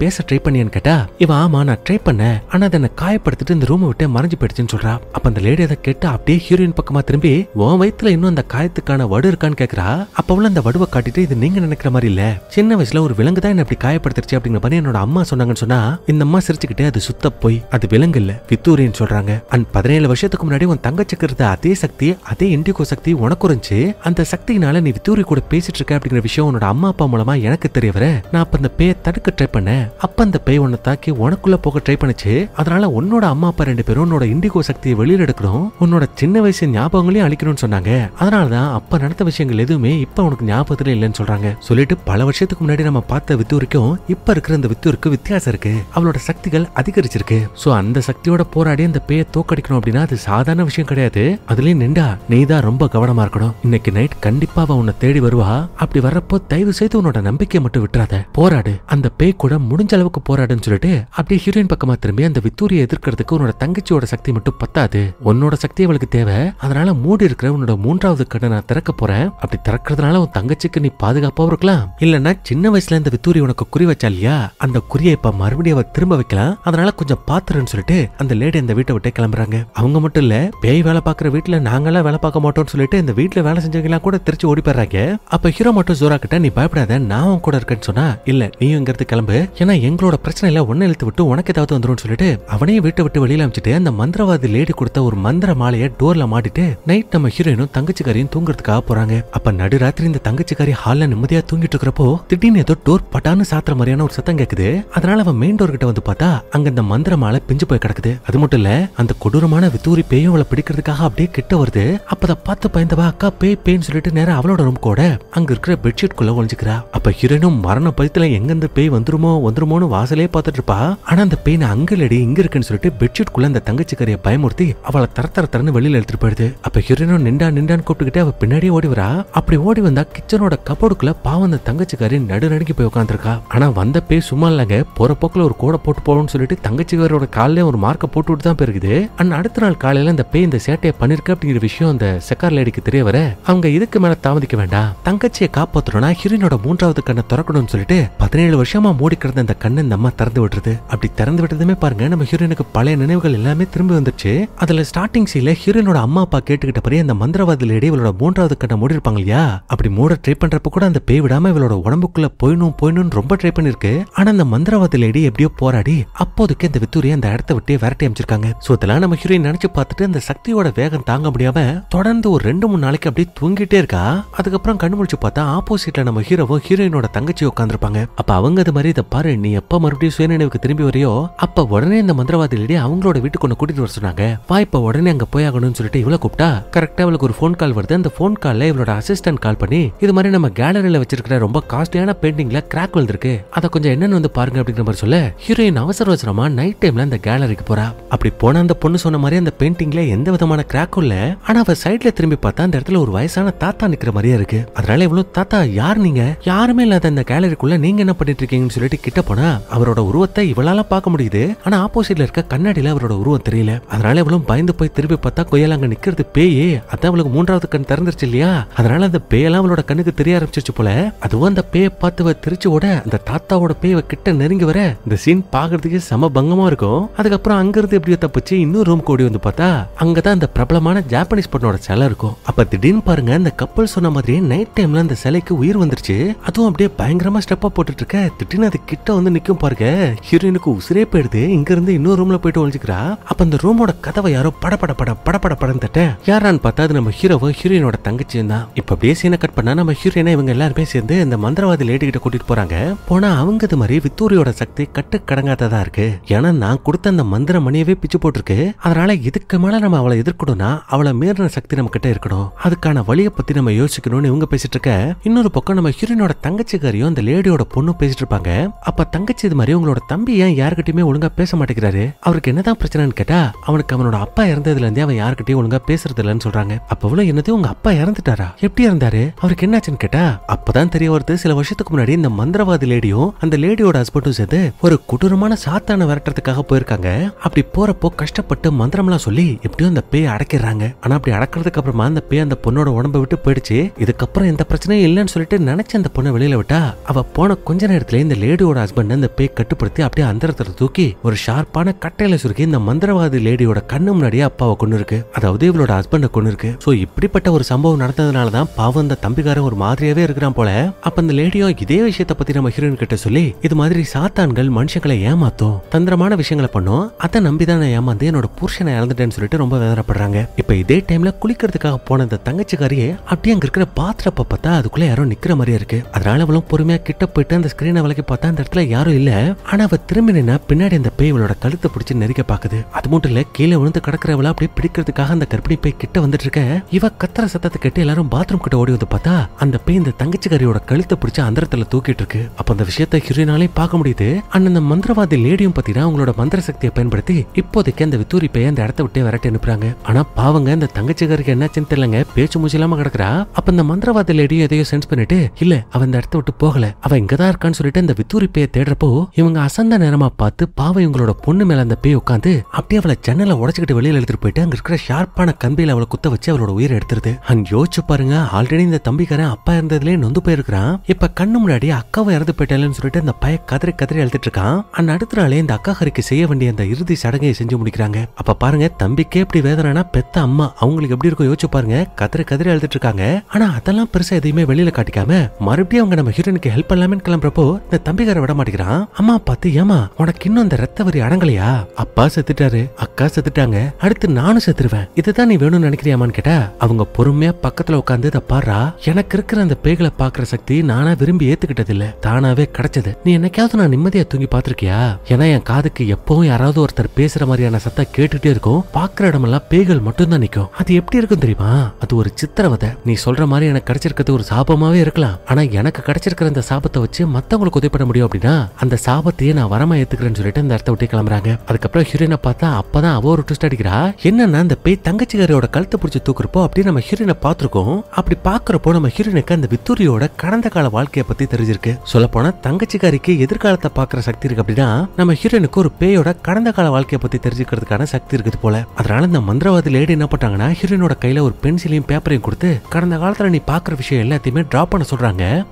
பேச ட்ரை பண்ணியான்னு கேட்டா இவ ஆமா நான் ட்ரை பண்ணேன் ஆனா அதை என்ன காயப்படுத்திட்டு இந்த ரூமை விட்டு மறைஞ்சு போயிடுச்சுன்னு சொல்றா. அப்ப அந்த லேடி அதை கேட்டு அப்படியே ஹீரோயின் பக்கமா திரும்பி உன் வயித்துல இன்னும் அந்த காயத்துக்கான வடு இருக்கான்னு கேக்குறா. அப்ப அவள அந்த வடுவை காட்டிட்டு இது நீங்க நினைக்கிற மாதிரி இல்ல, சின்ன வயசுல ஒரு விலங்கு தான் என்ன அப்படி காயப்படுத்திருச்சு அப்படிங்கிற மாதிரி என்னோட அம்மா சொன்னாங்கன்னு சொன்னா இந்த அம்மா சிரிச்சுக்கிட்டே அது சுத்த போய் அது விலங்கு இல்ல வித்தூரின்னு சொல்றாங்க. அண்ட் 17 வருஷத்துக்கு முன்னாடி உன் தங்கச்சிக்கு இருந்த அதே சக்தி அதே இண்டிகோ சக்தி உனக்கு இருந்துச்சு. அந்த சக்தினால நீ வித்தூரி கூட பேசிட்டு இருக்க அப்படிங்கிற விஷயம் உன்னோட அம்மா அப்பா மூலமா எனக்கு தெரிய வர நான் அப்ப அந்த பேயை தடுக்க ட்ரை பண்ணேன். அப்ப அந்த பேய் உன்னை தாக்கி உனக்குள்ள போக ட்ரை பண்ணுச்சு. அதனால உன்னோட அம்மா அப்பா 2 பேரும் உன்னோட இண்டிகோ சக்தியை வெளியில எடுக்கணும் உன்னோட சின்ன வயசு ஞாபகங்களையும் அழிக்கணும்னு சொன்னாங்க. அதனாலதான் அப்ப நடந்த விஷயங்கள் எதுவுமே இப்ப உனக்கு ஞாபகத்துல இல்லைன்னு சொல்றாங்க. சொல்லிட்டு பல வருஷத்துக்கு முன்னாடி நம்ம பார்த்த வித்தூரிக்கும் இப்ப இருக்கிற இந்த வித்தூருக்கு வித்தியாசம் இருக்கு. அவளோட சக்திகள் அதிகரிச்சிருக்கு. சோ அந்த சக்தியோட போராடி அந்த பேயை தோக்கடிக்கணும் அப்படின்னா அது சாதாரண விஷயம் கிடையாது. அதுலயும் நின்றா நீதான் ரொம்ப கவனமா இருக்கணும். இன்னைக்கு நைட் கண்டிப்பா அவ உன்னை தேடி வருவா. அப்படி வர்றப்போ தயவு செய்து உன்னோட நம்பிக்கையை மட்டும் விட்டுறாத, போராடு, அந்த பேய் கூட முடிஞ்ச அளவுக்கு போராடுன்னு சொல்லிட்டு அப்படியே ஹீரோயின் பக்கமா திரும்பி அந்த வித்தூரியை எதிர்க்கிறதுக்கு உன்னோட தங்கச்சியோட சக்தி மட்டும் பத்தாது, உன்னோட சக்தி அவளுக்கு தேவை. அதனால மூடி இருக்கிற உன்னோட 3வது கண்ணை நான் திறக்க போறேன். அப்படி திறக்கிறதுனால உன் தங்கச்சிக்கு நீ பாதுகாப்பாவும் இருக்கலாம். இல்லன்னா சின்ன வயசுல இந்த வித்தூரி உனக்கு குறி வச்சா இல்லையா அந்த குறியை இப்ப மறுபடியும் அவ திரும்ப வைக்கலாம். அதனால கொஞ்சம் பாத்துருன்னு சொல்லிட்டு அந்த லேடி அந்த வீட்டை விட்டு கிளம்புறாங்க. அவங்க மட்டும் இல்ல பேய் வேலை பாக்குற வீட்டுல நாங்கெல்லாம் வேலை பார்க்க மாட்டோம்னு சொல்லிட்டு இந்த வீட்டுல வேலை செஞ்சவங்க கூட திருச்சி ஓடி போயிடுறாங்க. அப்ப ஹீரோ மட்டும் ஜோரா கிட்ட நீ பயப்படாத நான் உன் கூட இருக்கேன்னு சொன்னா இல்ல நீ இங்கிருந்து கிளம்பு, ஏன்னா எங்களோட பிரச்சனையில ஒன்னு இழுத்து விட்டு உனக்கு ஏதாவது வந்துரும் சொல்லிட்டு அவனையும் வீட்டை விட்டு வெளியில அமைச்சிட்டு அந்த மந்திரவாதி லேடி கொடுத்த ஒரு மந்திர மாலையை டோர்ல மாட்டிட்டு நைட் நம்ம ஹீரோயினும் தங்கச்சிக்காரியும் தூங்குறதுக்காக போறாங்க. அப்ப நடுராத்திரி இந்த தங்கச்சிக்காரி ஹால்ல நிம்மதியா தூங்கிட்டு இருக்கிறப்போ திடீர்னு ஏதோ டோர் பட்டான்னு சாத்துற மாதிரியான ஒரு சத்தம் கேக்குது. அதனால அவன் மெயின் டோர் கிட்ட வந்து பார்த்தா அங்க இந்த மந்திர மாலை பிஞ்சு போய் கிடக்குது. அது மட்டும் இல்ல அந்த கொடூரமான வித்தூரி பேயும் அவளை பிடிக்கிறதுக்காக அப்படியே கிட்ட வருது. அப்ப பார்த்து பயந்தவா அக்கா பேய் பேய்னு சொல்லிட்டு நேரம் அவளோட ரூம் கூட அங்க இருக்கிற பெட்ஷீட் குள்ள ஒளிஞ்சுக்கிறா. அப்ப ஹீரோயினும் மரண பயத்துல எங்க இந்த பேய் வந்துருமோன்னு வாசலே பார்த்துட்டு இருப்பா. ஆனா அந்த பேய் அங்க இல்லடி இங்க இருக்குன்னு சொல்லிட்டு பெட்ஷீட் குள்ள அந்த தங்கச்சிக்காரியை பயமுறுத்தி அவளை தரன்னு வெளியில எடுத்துட்டு போயிடுது. அப்ப ஹீரோயினும் நிண்டான்னு கூப்பிட்டுக்கிட்டு அவ பின்னாடியே ஓடி வரா. அப்படி ஓடி வந்தா கிச்சனோட கபோர்டுக்குள்ள பாவம் அந்த தங்கச்சிக்காரி நடுநடுங்கி போய் உட்காந்துருக்கா. ஆனா வந்த பேய் சும்மா இல்லங்க, போற போக்குல ஒரு கோடை போட்டு போகணும்னு சொல்லிட்டு தங்கச்சிக்காரோட காலில ஒரு மார்க்க போட்டு விட்டு தான் போயிருக்குது. அடுத்த நாள் காலையில அந்த பேய் இந்த சேட்டையை பண்ணிருக்க அப்படிங்கிற விஷயம் அந்த செக்கார் லேடிக்கு தெரிய வர அவங்க இதுக்கு மேல தாமதிக்க வேண்டாம், தங்கச்சியை காப்பாற்றணும்னா ஹீரோயினோட 3வது கண்ணை திறக்கணும்னு சொல்லிட்டு 17 வருஷமா மூடி கிடந்த அந்த கண்ணை இந்த அம்மா திறந்து விட்டுருது. அப்படி திறந்து விட்டதுமே பாருங்க நம்ம ஹீரோயினுக்கு பழைய நினைவுகள் எல்லாமே திரும்பி வந்துருச்சு. அதுல ஸ்டார்டிங் சீன்ல ஹீரோயினோட அம்மா அப்பா கேட்டுக்கிட்ட படி அந்த மந்திரவாதி லேடி இவளோட 3வது கண்ணை மூடி இருப்பாங்க இல்லையா, அப்படி மூட ட்ரை பண்றப்ப கூட அந்த பேய் விடாம இவளோட உடம்புக்குள்ள போயிடணும் ரொம்ப ட்ரை பண்ணிருக்கு. ஆனா அந்த மந்திரவாதி லேடி எப்படியோ போராடி அப்போதைக்கு அந்த வித்தூரியை அந்த இடத்த விட்டு விரட்டி அமைச்சிருக்காங்க. சோ இதெல்லாம் நம்ம ஹீரோயின் நினைச்சு பார்த்துட்டு அந்த சக்தியோட வேகம் தாங்க முடியாம தொடர்ந்து ஒரு 2-3 நாளைக்கு அப்படியே தூங்கிட்டே இருக்கா. அதுக்கப்புறம் கண்ணு முடிச்சு பார்த்தா ஆப்போசிட்ல நம்ம ஹீரோவும் ஹீரோயினோட தங்கச்சி உட்காந்துருப்பாங்க. அப்ப அவங்க அது மாதிரி இதை பாரு நீ எப்ப மறுபடியும் சுயநினைவுக்கு திரும்பி வரையோ அப்ப உடனே இந்த மந்திரவாதி லேடி அவங்களோட வீட்டுக்கு ஒண்ணு கூட்டிட்டு வர சொன்னாங்க. வா இப்ப உடனே அங்க போய் ஆகணும்னு சொல்லிட்டு இவளை கூப்பிட்டா கரெக்டா அவளுக்கு ஒரு போன் கால் வருது. அந்த போன் கால்ல இவளோட அசிஸ்டன்ட் கால் பண்ணி இது மாதிரி நம்ம கேலரியில வச்சிருக்கிற ரொம்ப காஸ்ட்லியான பெயிண்டிங்ல கிராக் விழுந்திருக்கு, அதை கொஞ்சம் என்னன்னு வந்து பாருங்க அப்படிங்கிற மாதிரி சொல்ல ஹீரோயின் அவசரமா நைட் டைம்ல அந்த கேலரிக்கு போறா. அப்படி போன அந்த பொண்ணு சொன்ன மாதிரி அந்த பெயிண்டிங்ல எந்த விதமான கிராக்கும் இல்ல. ஆனா அவ சைட்ல திரும்பி பார்த்தா அந்த இடத்துல ஒரு வயசான தாத்தா நிக்கிற மாதிரியே இருக்கு. அதனால இவ்வளவு தாத்தா யார் நீங்க, யாருமே இல்லாத இந்த கேலரிக்குள்ள நீங்க என்ன பண்ணிட்டு இருக்கீங்கன்னு சொல்லிட்டு கிட்ட போனா அவரோட உருவத்தை இவளால பார்க்க முடியுது. ஆனா ஆப்போசிட்ல இருக்க கண்ணாடியில அவரோட உருவம் தெரியல. அதனால இவளும் பயந்து போய் திரும்பி பார்த்தா கொய்யால அங்க நிக்கிறது பேயே. அதான் அவளுக்கு 3வது கண் திறந்துருச்சு இல்லையா, அதனால அந்த பேயெல்லாம் அவளோட கண்ணுக்கு தெரிய ஆரம்பிச்சிருச்சு போல. அதுவும் அந்த பேயை பார்த்து திருச்சி ஓட அந்த தாத்தாவோட பேயை கிட்ட நெருங்கி வர இந்த சீன் பாக்குறதுக்கு சம பங்கமா இருக்கும். அதுக்கப்புறம் அங்க இருந்து எப்படியோ தப்பிச்சு இன்னொரு ரூம் ஓடி வந்து பார்த்தா அங்கதான் அந்த பிரபலமான ஜாப்பனீஸ் பொண்ணோட சிலை இருக்கும். அப்ப திடீர்னு பாருங்க அந்த கப்பல் சொன்ன மாதிரியே நைட் டைம்ல அந்த சிலைக்கு உயிர் வந்துருச்சு. அதுவும் அப்படியே பயங்கரமா ஸ்டெப்பா போட்டுட்டு இருக்க. திடீர்னு அது கிட்ட வந்து நிக்கும் பாருங்க. ஹீரோயினுக்கு உசிரே போயிடுது. இங்க இருந்து இன்னொரு ரூம்ல போயிட்டு ஒளிஞ்சுக்கிறா. அப்ப அந்த ரூமோட கதவை யாரோ படபடன்னு தட்ட யாரான்னு பார்த்தா அது நம்ம ஹீரோவும் ஹீரோயினோட தங்கச்சியும் தான். இப்ப அப்படியே சீனை கட் பண்ணா நம்ம ஹீரோயினை இவங்க எல்லாருமே சேர்ந்து இந்த மந்திரவாதி லேடி கிட்ட கூட்டிட்டு போறாங்க. போனா அவங்க இது மாதிரி வித்தூரியோட சக்தி கட்டு கடங்காததா இருக்கு. ஏன்னா நான் கொடுத்த அந்த மந்திர மணியவே பிச்சு போட்டிருக்கு. அதனால இதுக்கு மேல நம்ம அவளை எதிர்க்கணும்னா அவளை மீறின சக்தி நம்ம கிட்ட இருக்கணும். அதுக்கான வழியை பத்தி நம்ம யோசிக்கணும்னு இவங்க பேசிட்டு இருக்க. இன்னொரு பக்கம் நம்ம ஹீரோயினோட தங்கச்சிக்காரியும் அந்த லேடியோட பொண்ணும் பேசிட்டு இருப்பாங்க. அப்ப தங்கச்சி இது மாதிரி உங்களோட தம்பி ஏன் யாருக்கிட்டயுமே ஒழுங்கா பேச மாட்டேங்கிறாரு, அவருக்கு என்னதான் பிரச்சனைன்னு கேட்டா அவனுக்கு அவனோட அப்பா இறந்ததுல இருந்தே அவன் யாருக்கிட்டயும் ஒழுங்கா பேசுறது இல்லன்னு சொல்றாங்க. அப்ப அவ்வளவு என்னது உங்க அப்பா இறந்துட்டாரா, எப்படி இறந்தாரு, அவருக்கு என்னாச்சுன்னு கேட்டா அப்பதான் தெரிய வருது சில வருஷத்துக்கு முன்னாடி இந்த மந்திரவாதி லேடியும் அந்த லேடியோட ஹஸ்பண்டும் சேர்ந்து ஒரு கொடூரமான சாத்தான விரட்டுறதுக்காக போயிருக்காங்க. அப்படி போறப்போ கஷ்டப்பட்டு மந்திரம்லாம் சொல்லி எப்படியும் அந்த பேய் அடக்கிடுறாங்க. ஆனா அப்படி அடக்கிறதுக்கு அப்புறமா அந்த பேய் அந்த பொண்ணோட உடம்பை விட்டு போயிடுச்சு. இதுக்கப்புறம் எந்த பிரச்சனையும் இல்லைன்னு சொல்லிட்டு நினைச்ச அந்த பொண்ணை வெளியில விட்டா அவ போன கொஞ்ச நேரத்துல இந்த லேடியோட ஹஸ்பண்ட் அந்த பேய் கட்டுப்படுத்தி அப்படியே அந்தரத்துல தூக்கி ஒரு ஷார்ப்பான கட்டையில சுருக்கி இந்த மந்திரவாதி லேடியோட கண்ணு முன்னாடியே அப்பாவை கொண்டு இருக்கு. அதாவது இவளோட ஹஸ்பண்ட கொண்டு இருக்கு. சோ இப்படிப்பட்ட ஒரு சம்பவம் நடந்ததுனாலதான் பாவம் அந்த தம்பிக்காரன் ஒரு மாதிரியாவே இருக்கிறான் போல. அப்ப அந்த லேடியோ இதே விஷயத்த பத்தி நம்ம ஹீரோயின் கிட்ட சொல்லி இது மாதிரி சாத்தான்கள் மனுஷங்களை ஏமாத்தும், தந்திரமான விஷயங்களை பண்ணும், அதை நம்பிதான் நான் ஏமாந்து என்னோட புருஷனை இழந்துட்டேன்னு சொல்லிட்டு ரொம்ப வேதனைப்படுறாங்க. இப்ப இதே டைம்ல குளிக்கிறதுக்காக போன அந்த தங்கச்சிக்காரியே அப்படியே அங்க இருக்கிற பாத்திரப்ப பார்த்தா அதுக்குள்ள யாரோ நிக்கிற மாதிரியே இருக்கு. அதனால அவளும் பொறுமையா கிட்ட போயிட்டு அந்த ஸ்கிரீனை விலக்கி பார்த்தா அந்த இடத்துல யாரும் இல்ல. ஆனா அவ திரும்பி நின்னா பின்னாடி அந்த பேய் இவளோட கழுத்தை பிடிச்சு நெருக்க பாக்குது. அது மட்டும் இல்ல கீழே விழுந்து கிடக்கிறவள அப்படியே பிடிக்கிறதுக்காக அந்த கர்ப்பிணி பேய் கிட்ட வந்துட்டு இருக்க. இவ கத்துற சத்தத்தை கேட்டு எல்லாரும் பாத்ரூம் கிட்ட ஓடி வந்து பார்த்தா அந்த பேய் இந்த தங்கச்சிக்காரியோட கழுத்தை பிடிச்சு அந்தரத்துல தூக்கிட்டு இருக்கு. அப்ப அந்த விஷயத்தை ஹீரோயினாலே பார்க்க முடியுது. அந்த மந்திரவாதி லேடியும் பத்தினா அவங்களோட மந்திர சக்தியை பயன்படுத்தி இப்போதைக்கு அந்த வித்தூரி பேய் அந்த இடத்த விட்டு விரட்டி அனுப்புறாங்க. ஆனா பாவங்க இந்த தங்கச்சிக்காரிக்கு என்னாச்சுன்னு தெரியலங்க, பேச்சு மூச்சு இல்லாம கிடக்குறா. அப்ப இந்த மந்திரவாதி லேடியும் எதையோ சென்ஸ் பண்ணிட்டு இல்ல அவ இந்த இடத்த விட்டு போகல, அவ இங்கதான் இருக்கான்னு சொல்லிட்டு அந்த வித்தூரி பேயை தேடுறப்போ இவங்க அசந்த நேரமா பார்த்து பாவம் இவங்களோட பொண்ணு மேல அந்த பேய் உட்காந்து அப்படியே அவளை ஜன்னலை உடைச்சுக்கிட்டு வெளியில எடுத்துட்டு போயிட்டு அங்க இருக்கிற ஷார்ப்பான கம்பியில அவளை குத்த வச்சு அவளோட உயிரை எடுத்துருது. அண்ட் யோசிச்சு பாருங்க, ஆல்ரெடி இந்த தம்பிக்காரன் அப்பா இருந்ததுலேயே நொந்து போயிருக்கான். இப்ப கண்ணு முன்னாடி அக்காவை இறந்து போயிட்டாலன்னு சொல்லிட்டு அந்த பைய கதறி கதறி எழுதிட்டு இருக்கான். அந்த அடுத்த நாளே இந்த அக்கா ஹரிக்கு செய்ய வேண்டிய அந்த இறுதி சடங்கை செஞ்சு முடிக்கிறாங்க. அப்ப பாருங்க தம்பிக்கே எப்படி வேதனைனா பெத்த அம்மா அவங்களுக்கு எப்படி இருக்கும் யோசிச்சு பாருங்க. கதறி கதறி எழுதிட்டு இருக்காங்க. ஆனா அதெல்லாம் பெருசா எதையுமே வெளியில காட்டிக்காம மறுபடியும் அவங்க நம்ம ஹீரோனுக்கு ஹெல்ப் பண்ணலாமே கிளம்புறப்போ இந்த தம்பிக்கார விட மாட்டேங்கிறான். அம்மா பார்த்து ஏமா உனக்கு இன்னும் அந்த ரத்த வரி அடங்கலையா, அப்பா செத்துட்டாரு, அக்கா செத்துட்டாங்க, அடுத்து நானும் செத்துருவேன், இதுதான் நீ வேணும்னு நினைக்கிறியாமான்னு கேட்டா அவங்க பொறுமையா பக்கத்துல உட்காந்து இத பாரா, எனக்கு இருக்கிற அந்த பேய்களை பாக்குற சக்தி நானா விரும்பி ஏத்துக்கிட்டது இல்ல, தானாவே கிடைச்சது. நீ என்னைக்காவது நான் நிம்மதியா தூங்கி பாத்திருக்கியா? ஏன்னா என் காதுக்கு எப்பவும் யாராவது ஒருத்தர் பேசுற மாதிரியான சத்தம் கேட்டுட்டே இருக்கும். பாக்குற இடமெல்லாம் பேய்கள் மட்டும் தான் நிக்கும். அது எப்படி இருக்கும் தெரியுமா? அது ஒரு சித்திரவதை. நீ சொல்ற மாதிரி எனக்கு கிடைச்சிருக்கிறது ஒரு சாபமாவே இருக்கலாம். ஆனா எனக்கு கிடைச்சிருக்கிற அந்த சாபத்தை வச்சு மத்தவங்களுக்கு உதவி பண்ண முடியும் அப்படின்னா அந்த சாபத்தையே நான் வரமா ஏத்துக்கிறேன்னு சொல்லிட்டு அந்த இடத்த விட்டு கிளம்புறாங்க. அதுக்கப்புறம் ஹீரோயினை பார்த்தா அப்பதான் அவ ஒரு ட்விஸ்ட் அடிக்கிறா. என்னன்னா அந்த பேய் தங்கச்சிக்காரியோட கழுத்தை பிடிச்சி தூக்குறப்போ அப்படியே நம்ம ஹீரோயினை பாத்துருக்கோம். அப்படி பாக்குறப்போ நம்ம ஹீரோயினுக்கு அந்த வித்தூரியோட கடந்த கால வாழ்க்கையை பத்தி தெரிஞ்சிருக்கு. சொல்ல போனா தங்கச்சிக்காரிக்கு எதிர்காலத்தை பாக்குற சக்தி இருக்கு அப்படின்னா நம்ம ஹீரோயினுக்கு ஒரு பேயோட கடந்த கால வாழ்க்கையை பத்தி தெரிஞ்சுக்கிறதுக்கான சக்தி இருக்குது போல. அதனால இந்த மந்திரவாதி லேடி என்ன பண்றாங்கன்னா ஹீரோயினோட கையில ஒரு பென்சிலையும் பேப்பரையும் கொடுத்து கடந்த காலத்துல நீ பாக்குற விஷயம் எல்லாத்தையுமே டிராப் பண்ண சொல்றாங்க.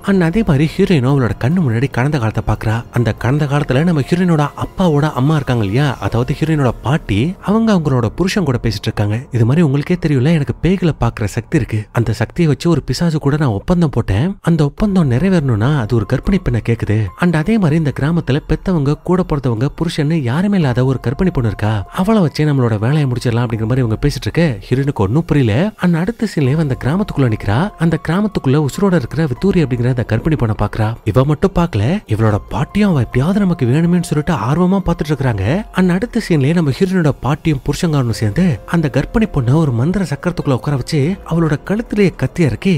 அதே மாதிரி ஹீரோயினோ அவளோட கண்ணு முன்னாடி கடந்த காலத்தை பாக்குறா. அந்த கடந்த காலத்துல நம்ம ஹீரோயினோட அப்பாவோட அம்மா இருக்காங்க இல்லையா, அதாவது ஹீரோயினோட பாட்டி, அவங்க அவங்களோட புருஷன் கூட பேசிட்டு இருக்காங்க. இது மாதிரி உங்களுக்கே தெரியல எனக்கு பேய்களை பாக்குற சக்தி இருக்கு, அந்த சக்தியை வச்சு ஒரு பிசாசு கூட நான் ஒப்பந்தம் போட்டேன், அந்த ஒப்பந்தம் நிறைவேறணும்னா அது ஒரு கர்ப்பிணி பெண்ணை கேக்குது. அண்ட் அதே மாதிரி இந்த கிராமத்துல பெத்தவங்க கூட பிறந்தவங்க புருஷன் யாருமே இல்லாத ஒரு கர்ப்பிணி பொண்ணு இருக்கா, அவளை வச்சு நம்மளோட வேலையை முடிச்சிடலாம் அப்படிங்கிற மாதிரி இவங்க பேசிட்டு இருக்க. ஹீரோனுக்கு ஒன்னும் புரியல. அந்த அடுத்த சீன்லயே அந்த கிராமத்துக்குள்ள நிக்கிறா. அந்த கிராமத்துக்குள்ள உசுரோட இருக்கிற வித்தூரி அப்படிங்கிற அந்த கர்ப்பிணி பொண்ணை பாக்குறா. இவ மட்டும் பாக்கல, இவளோட பாட்டியும் அவ எப்படியாவது நமக்கு வேணுமேன்னு சொல்லிட்டு ஆர்வமா பாத்துட்டு இருக்காங்க. அந்த அடுத்த சீன்லயே நம்ம ஹீரோனோட பாட்டியும் புருஷங்காரனும் சேர்ந்து அந்த கர்ப்பிணி பொண்ணை ஒரு மந்திர சக்கரத்துக்குள்ள உட்கார வச்சு அவளோட கழுத்திலேயே கத்தி இறக்கி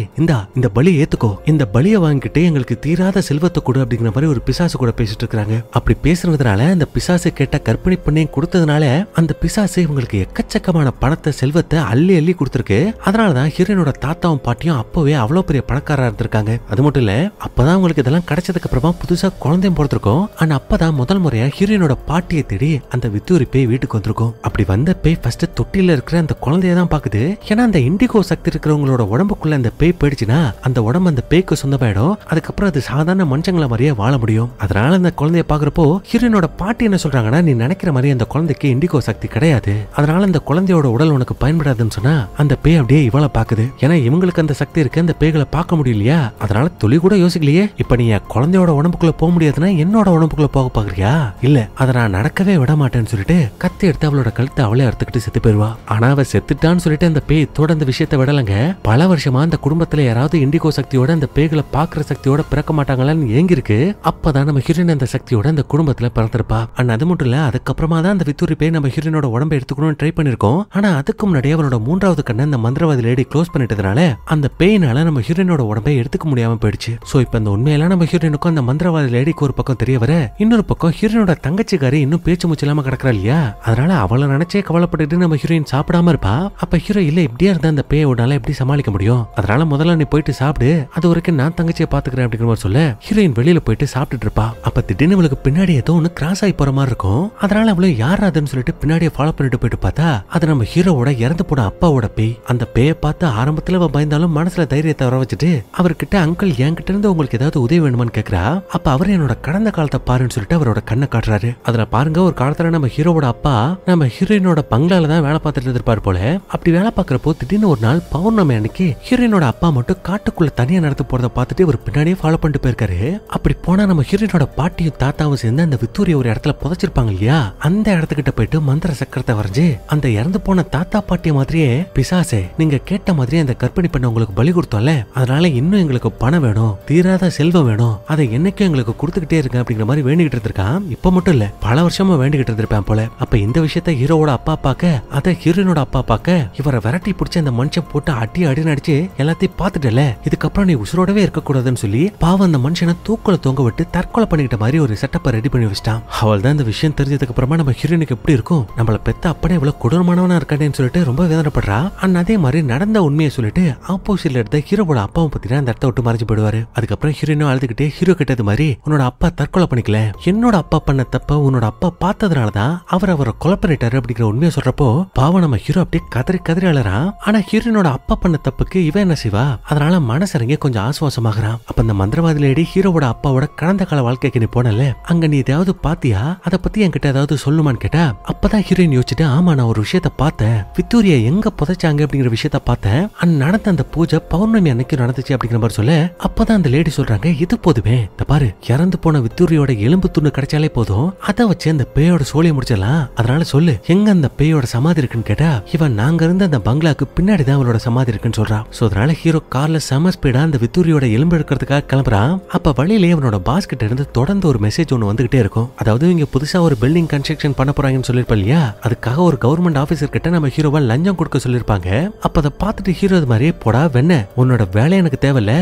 இந்த பலியை ஏத்துக்கோ, இந்த பலியை வாங்கிட்டு எங்களுக்கு தீராத செல்வத்தை கொடு அப்படிங்கிற மாதிரி ஒரு பிசாசு கூட பேசிட்டு இருக்காங்க. அப்படி பேசுறதுனால அந்த பிசாசு கேட்ட கர்ப்பிணி பொண்ணையும் கொடுத்ததுனால அந்த பிசாசு இவங்களுக்கு எக்கச்சக்கமான பணத்தை செல்வத்தை அள்ளி அள்ளி கொடுத்துருக்கு. அதனாலதான் ஹீரோனோட தாத்தாவும் பாட்டியும் அப்பவே அவ்வளவு பெரிய பணக்காரா இருந்திருக்காங்க. அது மட்டும் இல்ல அப்பதான் அவங்களுக்கு இதெல்லாம் கிடைச்சதுக்கு அப்புறமா புதுசா குழந்தையும் பிறந்திருக்கும். ஆனா அப்பதான் முதல் முறையா ஹீரோனோட பாட்டியை தேடி அந்த வித்தூரி பேய் வீட்டுக்கு வந்திருக்கும். அப்படி வந்த பேய் ஃபர்ஸ்ட் தொட்டில இருக்கிற அந்த குழந்தைய தான் பாக்குது. ஏன்னா அந்த இண்டிகோ சக்தி இருக்கிறவங்களோட உடம்புக்குள்ள அந்த பேய் போயிடுச்சுன்னா அந்த உடம்பு அந்த பேய்க்கு சொந்தமாயிடும். அதுக்கப்புறம் அது சாதாரண மனுஷங்கள மாதிரியே வாழ முடியும். அதனால அந்த குழந்தைய பாக்குறப்போ ஹீரோனோட பாட்டி என்ன சொல்றாங்கன்னா நீ நினைக்கிற மாதிரி அந்த குழந்தைக்கு இண்டிகோ சக்தி கிடையாது, அதனால அந்த குழந்தையோட உடல் உனக்கு பயன்படாதுன்னு சொன்னா அந்த பேய் அப்படியே இவளை பாக்குது. ஏன்னா இவங்களுக்கு அந்த சக்தி இருக்கு, அந்த பேய்களை பார்க்க முடியலையா, அதனால துளி கூட கூட யோசிக்கலையே. இப்ப நீ என் குழந்தையோட உடம்புக்குள்ள போக முடியாதுன்னா என்னோட உடம்புக்குள்ள போக பாக்குறியா? இல்ல அத நான் நடக்கவே விட மாட்டேன்னு சொல்லிட்டு கத்தி எடுத்து அவளோட கழுத்தை அவளே அறுத்துக்கிட்டு செத்து போயிருவா. ஆனா அவ செத்துட்டான்னு சொல்லிட்டு அந்த பேய் தொடர்ந்து விஷயத்தை விடலங்க. பல வருஷமா அந்த குடும்பத்துல யாராவது இண்டிகோ சக்தியோட அந்த பேய்களை பாக்குற சக்தியோட பிறக்க மாட்டாங்களான்னு ஏங்கிருக்கு. அப்பதான் நம்ம ஹீரோயின் அந்த சக்தியோட அந்த குடும்பத்துல பிறந்திருப்பா. ஆனா அது மட்டும் இல்ல, அதுக்கப்புறமா தான் அந்த வித்தூரி பேய் நம்ம ஹீரோயினோட உடம்பை எடுத்துக்கணும்னு ட்ரை பண்ணிருக்கோம். ஆனா அதுக்கு முன்னாடி அவளோட மூன்றாவது கண்ணை அந்த மந்திரவாதி லேடி க்ளோஸ் பண்ணிட்டதுனால அந்த பேயினால நம்ம ஹீரோயினோட உடம்பை எடுத்துக்க முடியாம போயிடுச்சு. சோ இப்ப அந்த உண்மையெல்லாம் நம்ம ஹீரோயினுக்கும் அந்த மந்திரவாதி லேடிக்கு ஒரு பக்கம் தெரிய வர, இன்னொரு பக்கம் ஹீரோயினோட தங்கச்சிக்காரி இன்னும் பேச்சு மூச்சு இல்லாம கிடக்குறா இல்லையா? அதனால அவளை நினைச்சே கவலைப்பட்டுட்டு நம்ம ஹீரோயின் சாப்பிடாம இருப்பா. அப்ப ஹீரோ இல்ல இப்படியா இருந்தா அந்த பேயோட எப்படி சமாளிக்க முடியும், அதனால முதல்ல நீ போயிட்டு சாப்பிடு, அது வரைக்கும் நான் தங்கச்சியை பாத்துக்கிறேன் அப்படிங்கிற மாதிரி சொல்ல ஹீரோயின் வெளியில போயிட்டு சாப்பிட்டுட்டு இருப்பா. அப்ப திடீர்னு அவளுக்கு பின்னாடி ஏதோ ஒண்ணு கிராஸ் ஆகி போற மாதிரி இருக்கும். அதனால அவளை யார் அதுன்னு சொல்லிட்டு பின்னாடியே ஃபாலோ பண்ணிட்டு போயிட்டு பார்த்தா அது நம்ம ஹீரோவோட இறந்து போன அப்பாவோட பேய். அந்த பேயை பார்த்து ஆரம்பத்துல அவ பயந்தாலும் மனசுல தைரியத்தை வர வச்சுட்டு அவர்கிட்ட அங்கிள் என்கிட்ட இருந்து உங்களுக்கு ஏதாவது உதவி வேணுமான்னு கேக்குறா. அப்ப அவர் என்னோட கடந்த காலத்தை பாருன்னு சொல்லிட்டு அவரோட கண்ணை காட்டுறாரு. அதுல பாருங்க, ஒரு காலத்துல நம்ம ஹீரோவோட அப்பா நம்ம ஹீரோயினோட பங்களால தான் வேலை பார்த்துட்டு இருப்பாரு போல. அப்படி வேலை பார்க்கறப்போ திடீர்னு ஒரு நாள் பௌர்ணமி அன்னைக்கு ஹீரோயினோட அப்பா மட்டும் காட்டுக்குள்ள தனியா நடந்து போறத பார்த்துட்டு இவர் பின்னாடியே ஃபாலோ பண்ணிட்டு போயிருக்காரு. அப்படி போனா நம்ம ஹீரோயினோட பாட்டியும் தாத்தாவும் சேர்ந்து அந்த வித்தூரிய ஒரு இடத்துல புதைச்சிருப்பாங்க இல்லையா, அந்த இடத்துக்கிட்ட போயிட்டு மந்திர சக்கரத்தை வரைஞ்சு அந்த இறந்து போன தாத்தா பாட்டிய மாதிரியே, பிசாசே நீங்க கேட்ட மாதிரியே அந்த கர்ப்பிணி பண்ண உங்களுக்கு பலி கொடுத்தோம்ல, அதனால இன்னும் எங்களுக்கு பணம் வேணும், தீராத செல்வம் வேணும், அதை என்னைக்கும் எங்களுக்கு கொடுத்துக்கிட்டே இருக்க அப்படிங்கிற மாதிரி வேண்டிக்கிட்டு இருந்திருக்கான். இப்ப மட்டும் இல்ல, பல வருஷமா வேண்டிக்கிட்டு இருந்திருப்பேன் போல. அப்ப இந்த விஷயத்த ஹீரோவோட அப்பா பார்க்க, அதை ஹீரோயினோட அப்பா பார்க்க, இவரை விரட்டி பிடிச்சி அந்த மனுஷன் போட்டு அடி நடிச்சு எல்லாத்தையும் பார்த்துட்டல, இதுக்கப்புறம் நீ உசுரோடவே இருக்க கூடாதுன்னு சொல்லி பாவம் அந்த மனுஷனை தூக்கல தொங்க விட்டு தற்கொலை பண்ணிக்கிட்ட மாதிரி ஒரு செட்டப்பை ரெடி பண்ணி வச்சிட்டான். அவள் தான் இந்த விஷயம் தெரிஞ்சதுக்கு அப்புறமா நம்ம ஹீரோயினுக்கு எப்படி இருக்கும், நம்மள பெத்த அப்பனே இவ்வளவு கொடூரமானவனா இருக்கானேன்னு சொல்லிட்டு ரொம்ப வேதனைப்படுறா. அண்ட் அதே மாதிரி நடந்த உண்மையை சொல்லிட்டு ஆப்போசிட்ல எடுத்த ஹீரோவோட அப்பாவும் பத்தினா அந்த இடத்த விட்டு மறைஞ்சு போயிடுவாரு. அதுக்கப்புறம் ஹீரோயினும் அழுதுகிட்டே ஹீரோ கிட்டது மாதிரி, உன்னோட அப்பா தற்கொலை பண்ணிக்கல, என்னோட அப்பா பண்ண தப்ப உன்னோட அப்பா பார்த்ததுனாலதான் அவரை கொலை பண்ணிட்டாரு அப்படிங்கிற உண்மையை சொல்றப்போ பாவம் நம்ம ஹீரோ அப்படியே கதறி கதறி அழறான். ஆனா ஹீரோயினோட அப்பா பண்ண தப்புக்கு இவன் என்ன செய்வா, அதனால மனசரங்க கொஞ்சம் ஆசுவாசமாகறான். அப்ப அந்த மந்திரவாதி லேடி ஹீரோவோட அப்பாவோட கடந்த கால வாழ்க்கைக்கு நீ போனல, அங்க நீ ஏதாவது பாத்தியா, அதை பத்தி என்கிட்ட ஏதாவது சொல்லுமான்னு கேட்டா, அப்பதான் ஹீரோயின் யோசிச்சுட்டு, ஆமா நான் ஒரு விஷயத்த பார்த்தேன், விக்டோரியா எங்க புதைச்சாங்க அப்படிங்கிற விஷயத்த பார்த்தேன், நடந்த அந்த பூஜை பௌர்ணமி அன்னைக்கு நடந்துச்சு அப்படிங்கிற மாதிரி சொல்ல, அப்பதான் அந்த லேடி சொல்றாங்க, இது போதுமே, இந்த பாரு இறந்து போன விக்டோரியோட எலும்பு துண்டு கிடைச்சாலே போதும், அதை வச்சு அந்த பேயோட சோழியை முடிச்சிடலாம், அதனால சொல்லு எங்க அந்த பேயோட சமாதி இருக்குன்னு கேட்டா, இவன் நாங்க இருந்த அந்த பங்களாக்கு பின்னாடிதான் அவளோட சமாதி இருக்குன்னு சொல்றான். சோ அதனால ஹீரோ கார்ல செம ஸ்பீடா அந்த விக்டோரியோட எலும்பு எடுக்கிறதுக்காக கிளம்புறான். அப்ப வழியிலே அவனோட பாஸ் கிட்ட இருந்து தொடர்ந்து ஒரு மெசேஜ் ஒன்னு வந்துகிட்டே இருக்கும். அதாவது இங்க புதுசா ஒரு பில்டிங் கன்ஸ்ட்ரக்ஷன் பண்ண போறாங்கன்னு சொல்லிருப்பா இல்லையா, அதுக்காக ஒரு கவர்மெண்ட் ஆபீசர் கிட்ட நம்ம ஹீரோவா லஞ்சம் கொடுக்க சொல்லிருப்பாங்க. அப்ப அதை பார்த்துட்டு ஹீரோ இது மாதிரி, போடா வெண்ண உன்னோட வேலை எனக்கு தேவையில்ல,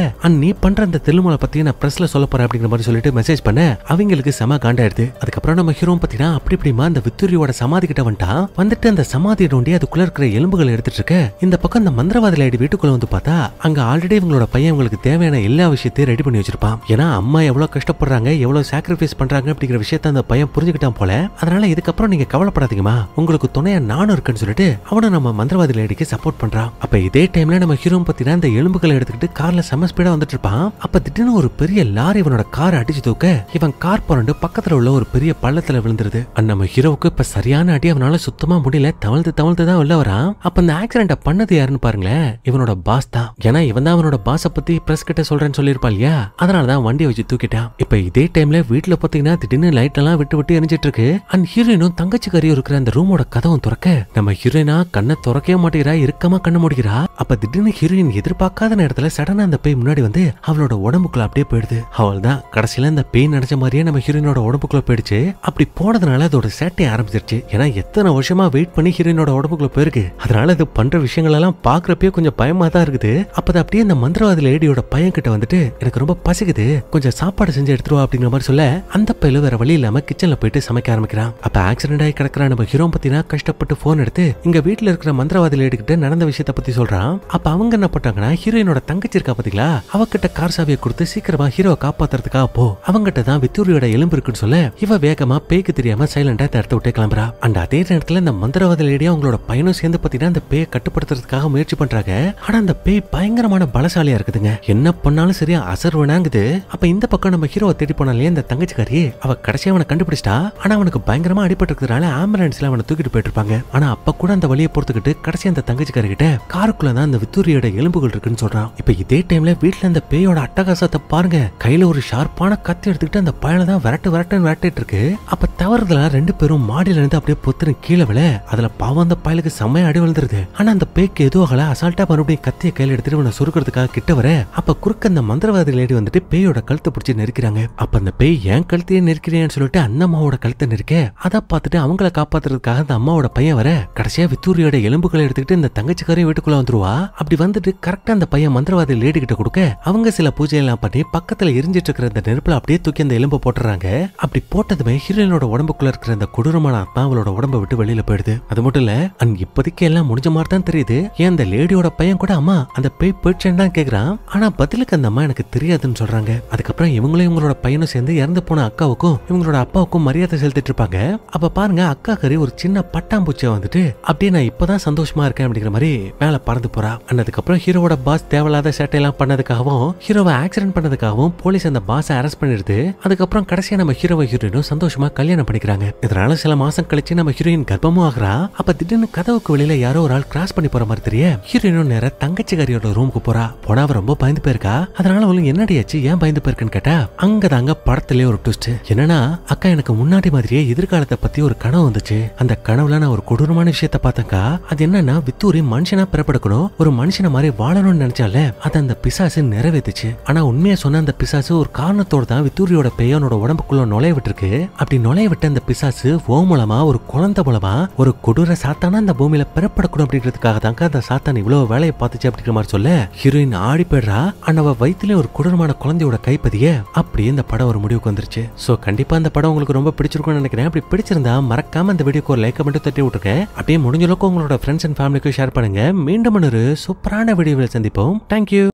நீ பண்ற அந்த திருமலை பத்தி நான் பிரஸ்ல சொல்ல போறேன் அப்படிங்கிற மாதிரி சொல்லிட்டு மெசேஜ் பண்ண அவங்களுக்கு செம காண்டாயிருது. அதுக்கப்புறம் நம்ம ஹீரோ பாத்தீங்கன்னா அப்படி இப்படிமா அந்த விக்டோரியோட சமாதி கிட்ட வந்துட்டு அந்த சமாதி நோண்டி அதுக்குள்ள இருக்கிற எலும்புகள் எடுத்துட்டு இருக்க, இந்த பக்கம் அந்த மந்திரவாதி லேடி வீட்டுக்குள்ள வந்து பார்த்தா அங்க ஆல்ரெடி இவங்களோட பையன் உங்களுக்கு தேவையான எல்லா விஷயத்தையும் ரெடி பண்ணி வச்சிருப்பான். ஏன்னா அம்மா எவ்வளவு கஷ்டப்படுறாங்க, எவ்வளவு சாக்ரிஃபைஸ் பண்றாங்க அப்படிங்கிற விஷயத்த அந்த பையன் புரிஞ்சுக்கிட்டான் போல. அதனால இதுக்கப்புறம் நீங்க கவலைப்படாதீங்கம்மா, உங்களுக்கு துணையா நானும் இருக்குன்னு சொல்லிட்டு அவனை நம்ம மந்திரவாதி லேடிக்கு சப்போர்ட் பண்றான். அப்ப இதே டைம்ல நம்ம ஹீரோ பாத்தீங்கன்னா அந்த எலும்புகளை எடுத்துக்கிட்டு கார்ல செம ஸ்பீடா வந்துட்டு இருப்பான். அப்ப திடீர்னு ஒரு பெரிய லாரி இவனோட கார் அடிச்சு தூக்க இவன் கார் புரண்டு பக்கத்துல உள்ள ஒரு பெரிய பள்ளத்துல விழுந்துருது. நம்ம ஹீரோவுக்கு இப்ப சரியான அடி அவனால சுத்தமா முடியல, தவழ்ந்து தான் உள்ள வரான். அப்ப அந்த ஆக்சிடென்ட் பண்ணது யாருன்னு பாருங்களேன், இவனோட பாஸ் தான். ஏன்னா இவன் தான் அவனோட பாஸ பத்தி பிரஸ் கிட்ட சொல்றேன்னு சொல்லிருப்பா இல்லையா, அதனாலதான் வண்டியை வச்சு தூக்கிட்டான். இப்ப இதே டைம்ல வீட்டுல பாத்தீங்கன்னா திடீர்னு லைட் எல்லாம் விட்டு எரிஞ்சிட்டு இருக்கு. அண்ட் ஹீரோயினும் தங்கச்சி கறியும் இருக்கிற அந்த ரூமோட கதவும் திறக்க நம்ம ஹீரோயினா கண்ணை திறக்கவே மாட்டேங்கிறா, இருக்கமா கண்ண முடிக்கிறா. அப்ப திடீர்னு ஹீரோயின் எதிர்பார்க்காத நேரத்துல சடனா அந்த பேய் முன்னாடி வந்து அவளோட உடம்புக்குள்ள அப்படியே போயிடுது. அவள் தான் கடைசியில அந்த பேய் நினைச்ச மாதிரியே நம்ம ஹீரோயினோட உடம்புக்குள்ள போயிடுச்சு. அப்படி போனதுனால அதோட சேட்டை ஆரம்பிச்சிருச்சு. ஏன்னா எத்தனை வருஷமா வெயிட் பண்ணி ஹீரோயினோட உடம்புக்குள்ள போயிருக்கு, அதனால இது பண்ற விஷயங்கள் எல்லாம் பாக்குறப்பே கொஞ்சம் பயமா தான் இருக்குது. அப்ப அப்படியே அந்த மந்திரவாதி லேடியோட பையன் கிட்ட வந்துட்டு, எனக்கு ரொம்ப பசிக்குது, கொஞ்சம் சாப்பாடு செஞ்சு எடுத்துருவா அப்படிங்கிற மாதிரி சொல்ல, அந்த பையில வேற வழி இல்லாம கிச்சன்ல போயிட்டு சமைக்க ஆரம்பிக்கிறான். அப்ப ஆக்சிடென்ட் ஆகி கிடக்குற நம்ம ஹீரோ பத்தினா கஷ்டப்பட்டு போன் எடுத்து இங்க வீட்டுல இருக்கிற மந்திரவாதி லேடி கிட்ட நடந்த விஷயத்த பத்தி சொல்றான். அப்ப அவங்க என்ன பண்றாங்கன்னா, ஹீரோயினோட தங்கச்சி இருக்கா பாத்தீங்களா, அவகிட்ட கார் சாவியை கொடுத்து சீக்கிரமா ஹீரோவை காப்பாத்துறதுக்காக போ, அவங்கிட்ட தான் விக்டோரியோட எலும்பு இருக்குன்னு சொல்ல இவ வேகமா பேய்க்கு தெரியாம சைலண்டா இடத்த விட்டு கிளம்புறா. அண்ட் அதே நேரத்துல இந்த மந்திரவாதி லேடியா அவங்களோட பையனும் சேர்ந்து பாத்தீங்கன்னா அந்த பேயை கட்டுப்படுத்துறதுக்காக முயற்சி பண்றாங்க. ஆனா அந்த பேய் பயங்கரமான பலசாலியா இருக்குதுங்க, என்ன பண்ணாலும் சரியா அசர்வனாங்குது. அப்ப இந்த பக்கம் நம்ம ஹீரோவை தேடி போனாலே இந்த தங்கச்சிக்காரி அவ கடைசியா அவனை கண்டுபிடிச்சிட்டா. ஆனா அவனுக்கு பயங்கரமா அடிபட்டு இருக்கிறதுனால ஆம்புலன்ஸ்ல அவனை தூக்கிட்டு போயிட்டு இருப்பாங்க. ஆனா அப்ப கூட அந்த வழியை பொறுத்துக்கிட்டு கடைசி அந்த தங்கச்சிக்காரி கிட்ட காருக்குள்ள தான் அந்த விக்டோரியோட எலும்புகள் இருக்குன்னு சொல்றான். இப்ப இதே டைம்ல வீட்டுல அந்த பேயோட ஹீரோனோட அட்டகாசத்தை பாருங்க. கையில ஒரு ஷார்ப்பான கத்தி எடுத்துக்கிட்டு அந்த பயனை தான் விரட்டுன்னு விரட்டிட்டு இருக்கு. அப்ப தவறுதலா 2 பேரும் மாடியில இருந்து அப்படியே பொத்துன்னு கீழே விழ அதுல பாவம் அந்த பயலுக்கு செம்மையா அடி விழுந்துருது. ஆனா அந்த பேய்க்கு எதுவும் ஆகல. அசால்ட்டா மறுபடியும் கத்திய கையில எடுத்துட்டு இவனை சுருக்கிறதுக்காக கிட்ட வர அப்ப குறுக்க அந்த மந்திரவாதி லேடி வந்துட்டு பேயோட கழுத்தை பிடிச்சி நெருக்கிறாங்க. அப்ப அந்த பேய் ஏன் கழுத்தையே நெருக்கிறேன்னு சொல்லிட்டு அந்த அம்மாவோட கழுத்தை நெருக்க அதை பார்த்துட்டு அவங்கள காப்பாத்துறதுக்காக அந்த அம்மாவோட பையன் வர கடைசியா வித்தூரியோட எலும்புகளை எடுத்துக்கிட்டு இந்த தங்கச்சிக்காரையும் வீட்டுக்குள்ள வந்துருவா. அப்படி வந்துட்டு கரெக்டா அந்த பையன் மந்திரவாதி லேடி கிட்ட கொடுக்க அவங்க சில பூஜை எல்லாம் பண்ணி பக்கத்துல எரிஞ்சிட்டு இருக்கிற அந்த நெருப்புல அப்படியே தூக்கி அந்த எலும்பு போட்டுறாங்க. அப்படி போட்டதுமே ஹீரோயினோட உடம்புக்குள்ள இருக்கிற அந்த கொடூரமான ஆத்மா அவளோட உடம்பை விட்டு வெளியில போயிடுது. அது மட்டும் இல்ல இப்போதைக்கு எல்லாம் முடிஞ்ச மாதிரி தான் தெரியுது. ஏன் அந்த லேடியோட பையன் கூட அம்மா அந்த பேய் போயிடுச்சேன்னு தான் கேக்குறான். ஆனா பதிலுக்கு அந்த அம்மா எனக்கு தெரியாதுன்னு சொல்றாங்க. அதுக்கப்புறம் இவங்களும் இவங்களோட பையனும் சேர்ந்து இறந்து போன அக்காவுக்கும் இவங்களோட அப்பாவுக்கும் மரியாதை செலுத்திட்டு இருப்பாங்க. அப்ப பாருங்க அக்கா கறி ஒரு சின்ன பட்டாம்பூச்சியை வந்துட்டு அப்படியே நான் இப்பதான் சந்தோஷமா இருக்கேன் அப்படிங்கிற மாதிரி மேல பறந்து போறா. அதுக்கப்புறம் ஹீரோவோட பாஸ் தேவையில்லாத சேட்டையெல்லாம் பண்ணதுக்காகவும் ஹீரோவை ஆக்சிடென்ட் பண்ணதுக்காகவும் போலீஸ் அந்த பாஸை அரெஸ்ட் பண்ணிடுது. அதுக்கப்புறம் கடைசியா நம்ம ஹீரோவை ஹீரோயினும் சந்தோஷமா கல்யாணம் பண்ணிக்கிறாங்க. இதனால சில மாசம் கழிச்சு நம்ம ஹீரோயின் கர்ப்பமும் ஆகுறா. அப்ப திடீர்னு கதவுக்கு வெளியில யாரோ ஒரு ஆள் கிராஸ் பண்ணி போற மாதிரி தெரிய ஹீரோயினும் நேரா தங்கச்சிக்காரியோட ரூமுக்கு போறா. போனா அவ ரொம்ப பயந்து போயிருக்கா. அதனால அவளுக்கு என்னடியாச்சு ஏன் பயந்து போயிருக்குன்னு கேட்டா அங்கதாங்க படத்திலே ஒரு ட்விஸ்ட் என்னன்னா அக்கா எனக்கு முன்னாடி மாதிரியே எதிர்காலத்தை பத்தி ஒரு கனவு வந்துச்சு. அந்த கனவுல நான் ஒரு கொடூரமான விஷயத்த பார்த்தேன்க்கா. அது என்னன்னா வித்தூரி மனுஷனா பிறப்பெடுக்கணும் ஒரு மனுஷன மாதிரி வாழணும்னு நினைச்சால அது அந்த பிசாசு நிறைவேத்துச்சு. ஆனா உண்மையா சொன்ன அந்த பிசாசு ஒரு காரணத்தோட தான் வித்தூரியோட பேயனோட உடம்புக்குள்ள நுழைய விட்டுருக்கு. அப்படி நுழைய விட்ட அந்த பிசாசு ஓ மூலமா ஒரு குழந்தை மூலமா ஒரு கொடூர சாத்தானா அந்த பூமியில பிறப்படக்கூடும் அப்படின்றதுக்காக தாங்க அந்த சாத்தான் இவ்வளவு வேலையை பார்த்துச்சு அப்படிங்கிற மாதிரி சொல்ல ஹீரோயின் ஆடி போயிடுறா. அவ வயிற்றுல ஒரு கொடூரமான குழந்தையோட கைப்பதிய அப்படியே இந்த படம் ஒரு முடிவுக்கு வந்துருச்சு. சோ கண்டிப்பா அந்த படம் உங்களுக்கு ரொம்ப பிடிச்சிருக்கும்னு நினைக்கிறேன். அப்படி பிடிச்சிருந்தா மறக்காம இந்த வீடியோக்கு ஒரு லைக் மட்டும் தட்டி விட்டுருங்க. அப்படியே முடிஞ்ச அளவுக்கு உங்களோட ஃப்ரெண்ட்ஸ் அண்ட் ஃபேமிலிக்கு ஷேர் பண்ணுங்க. மீண்டும் ஒரு சூப்பரான வீடியோவில் சந்திப்போம். தேங்க்யூ.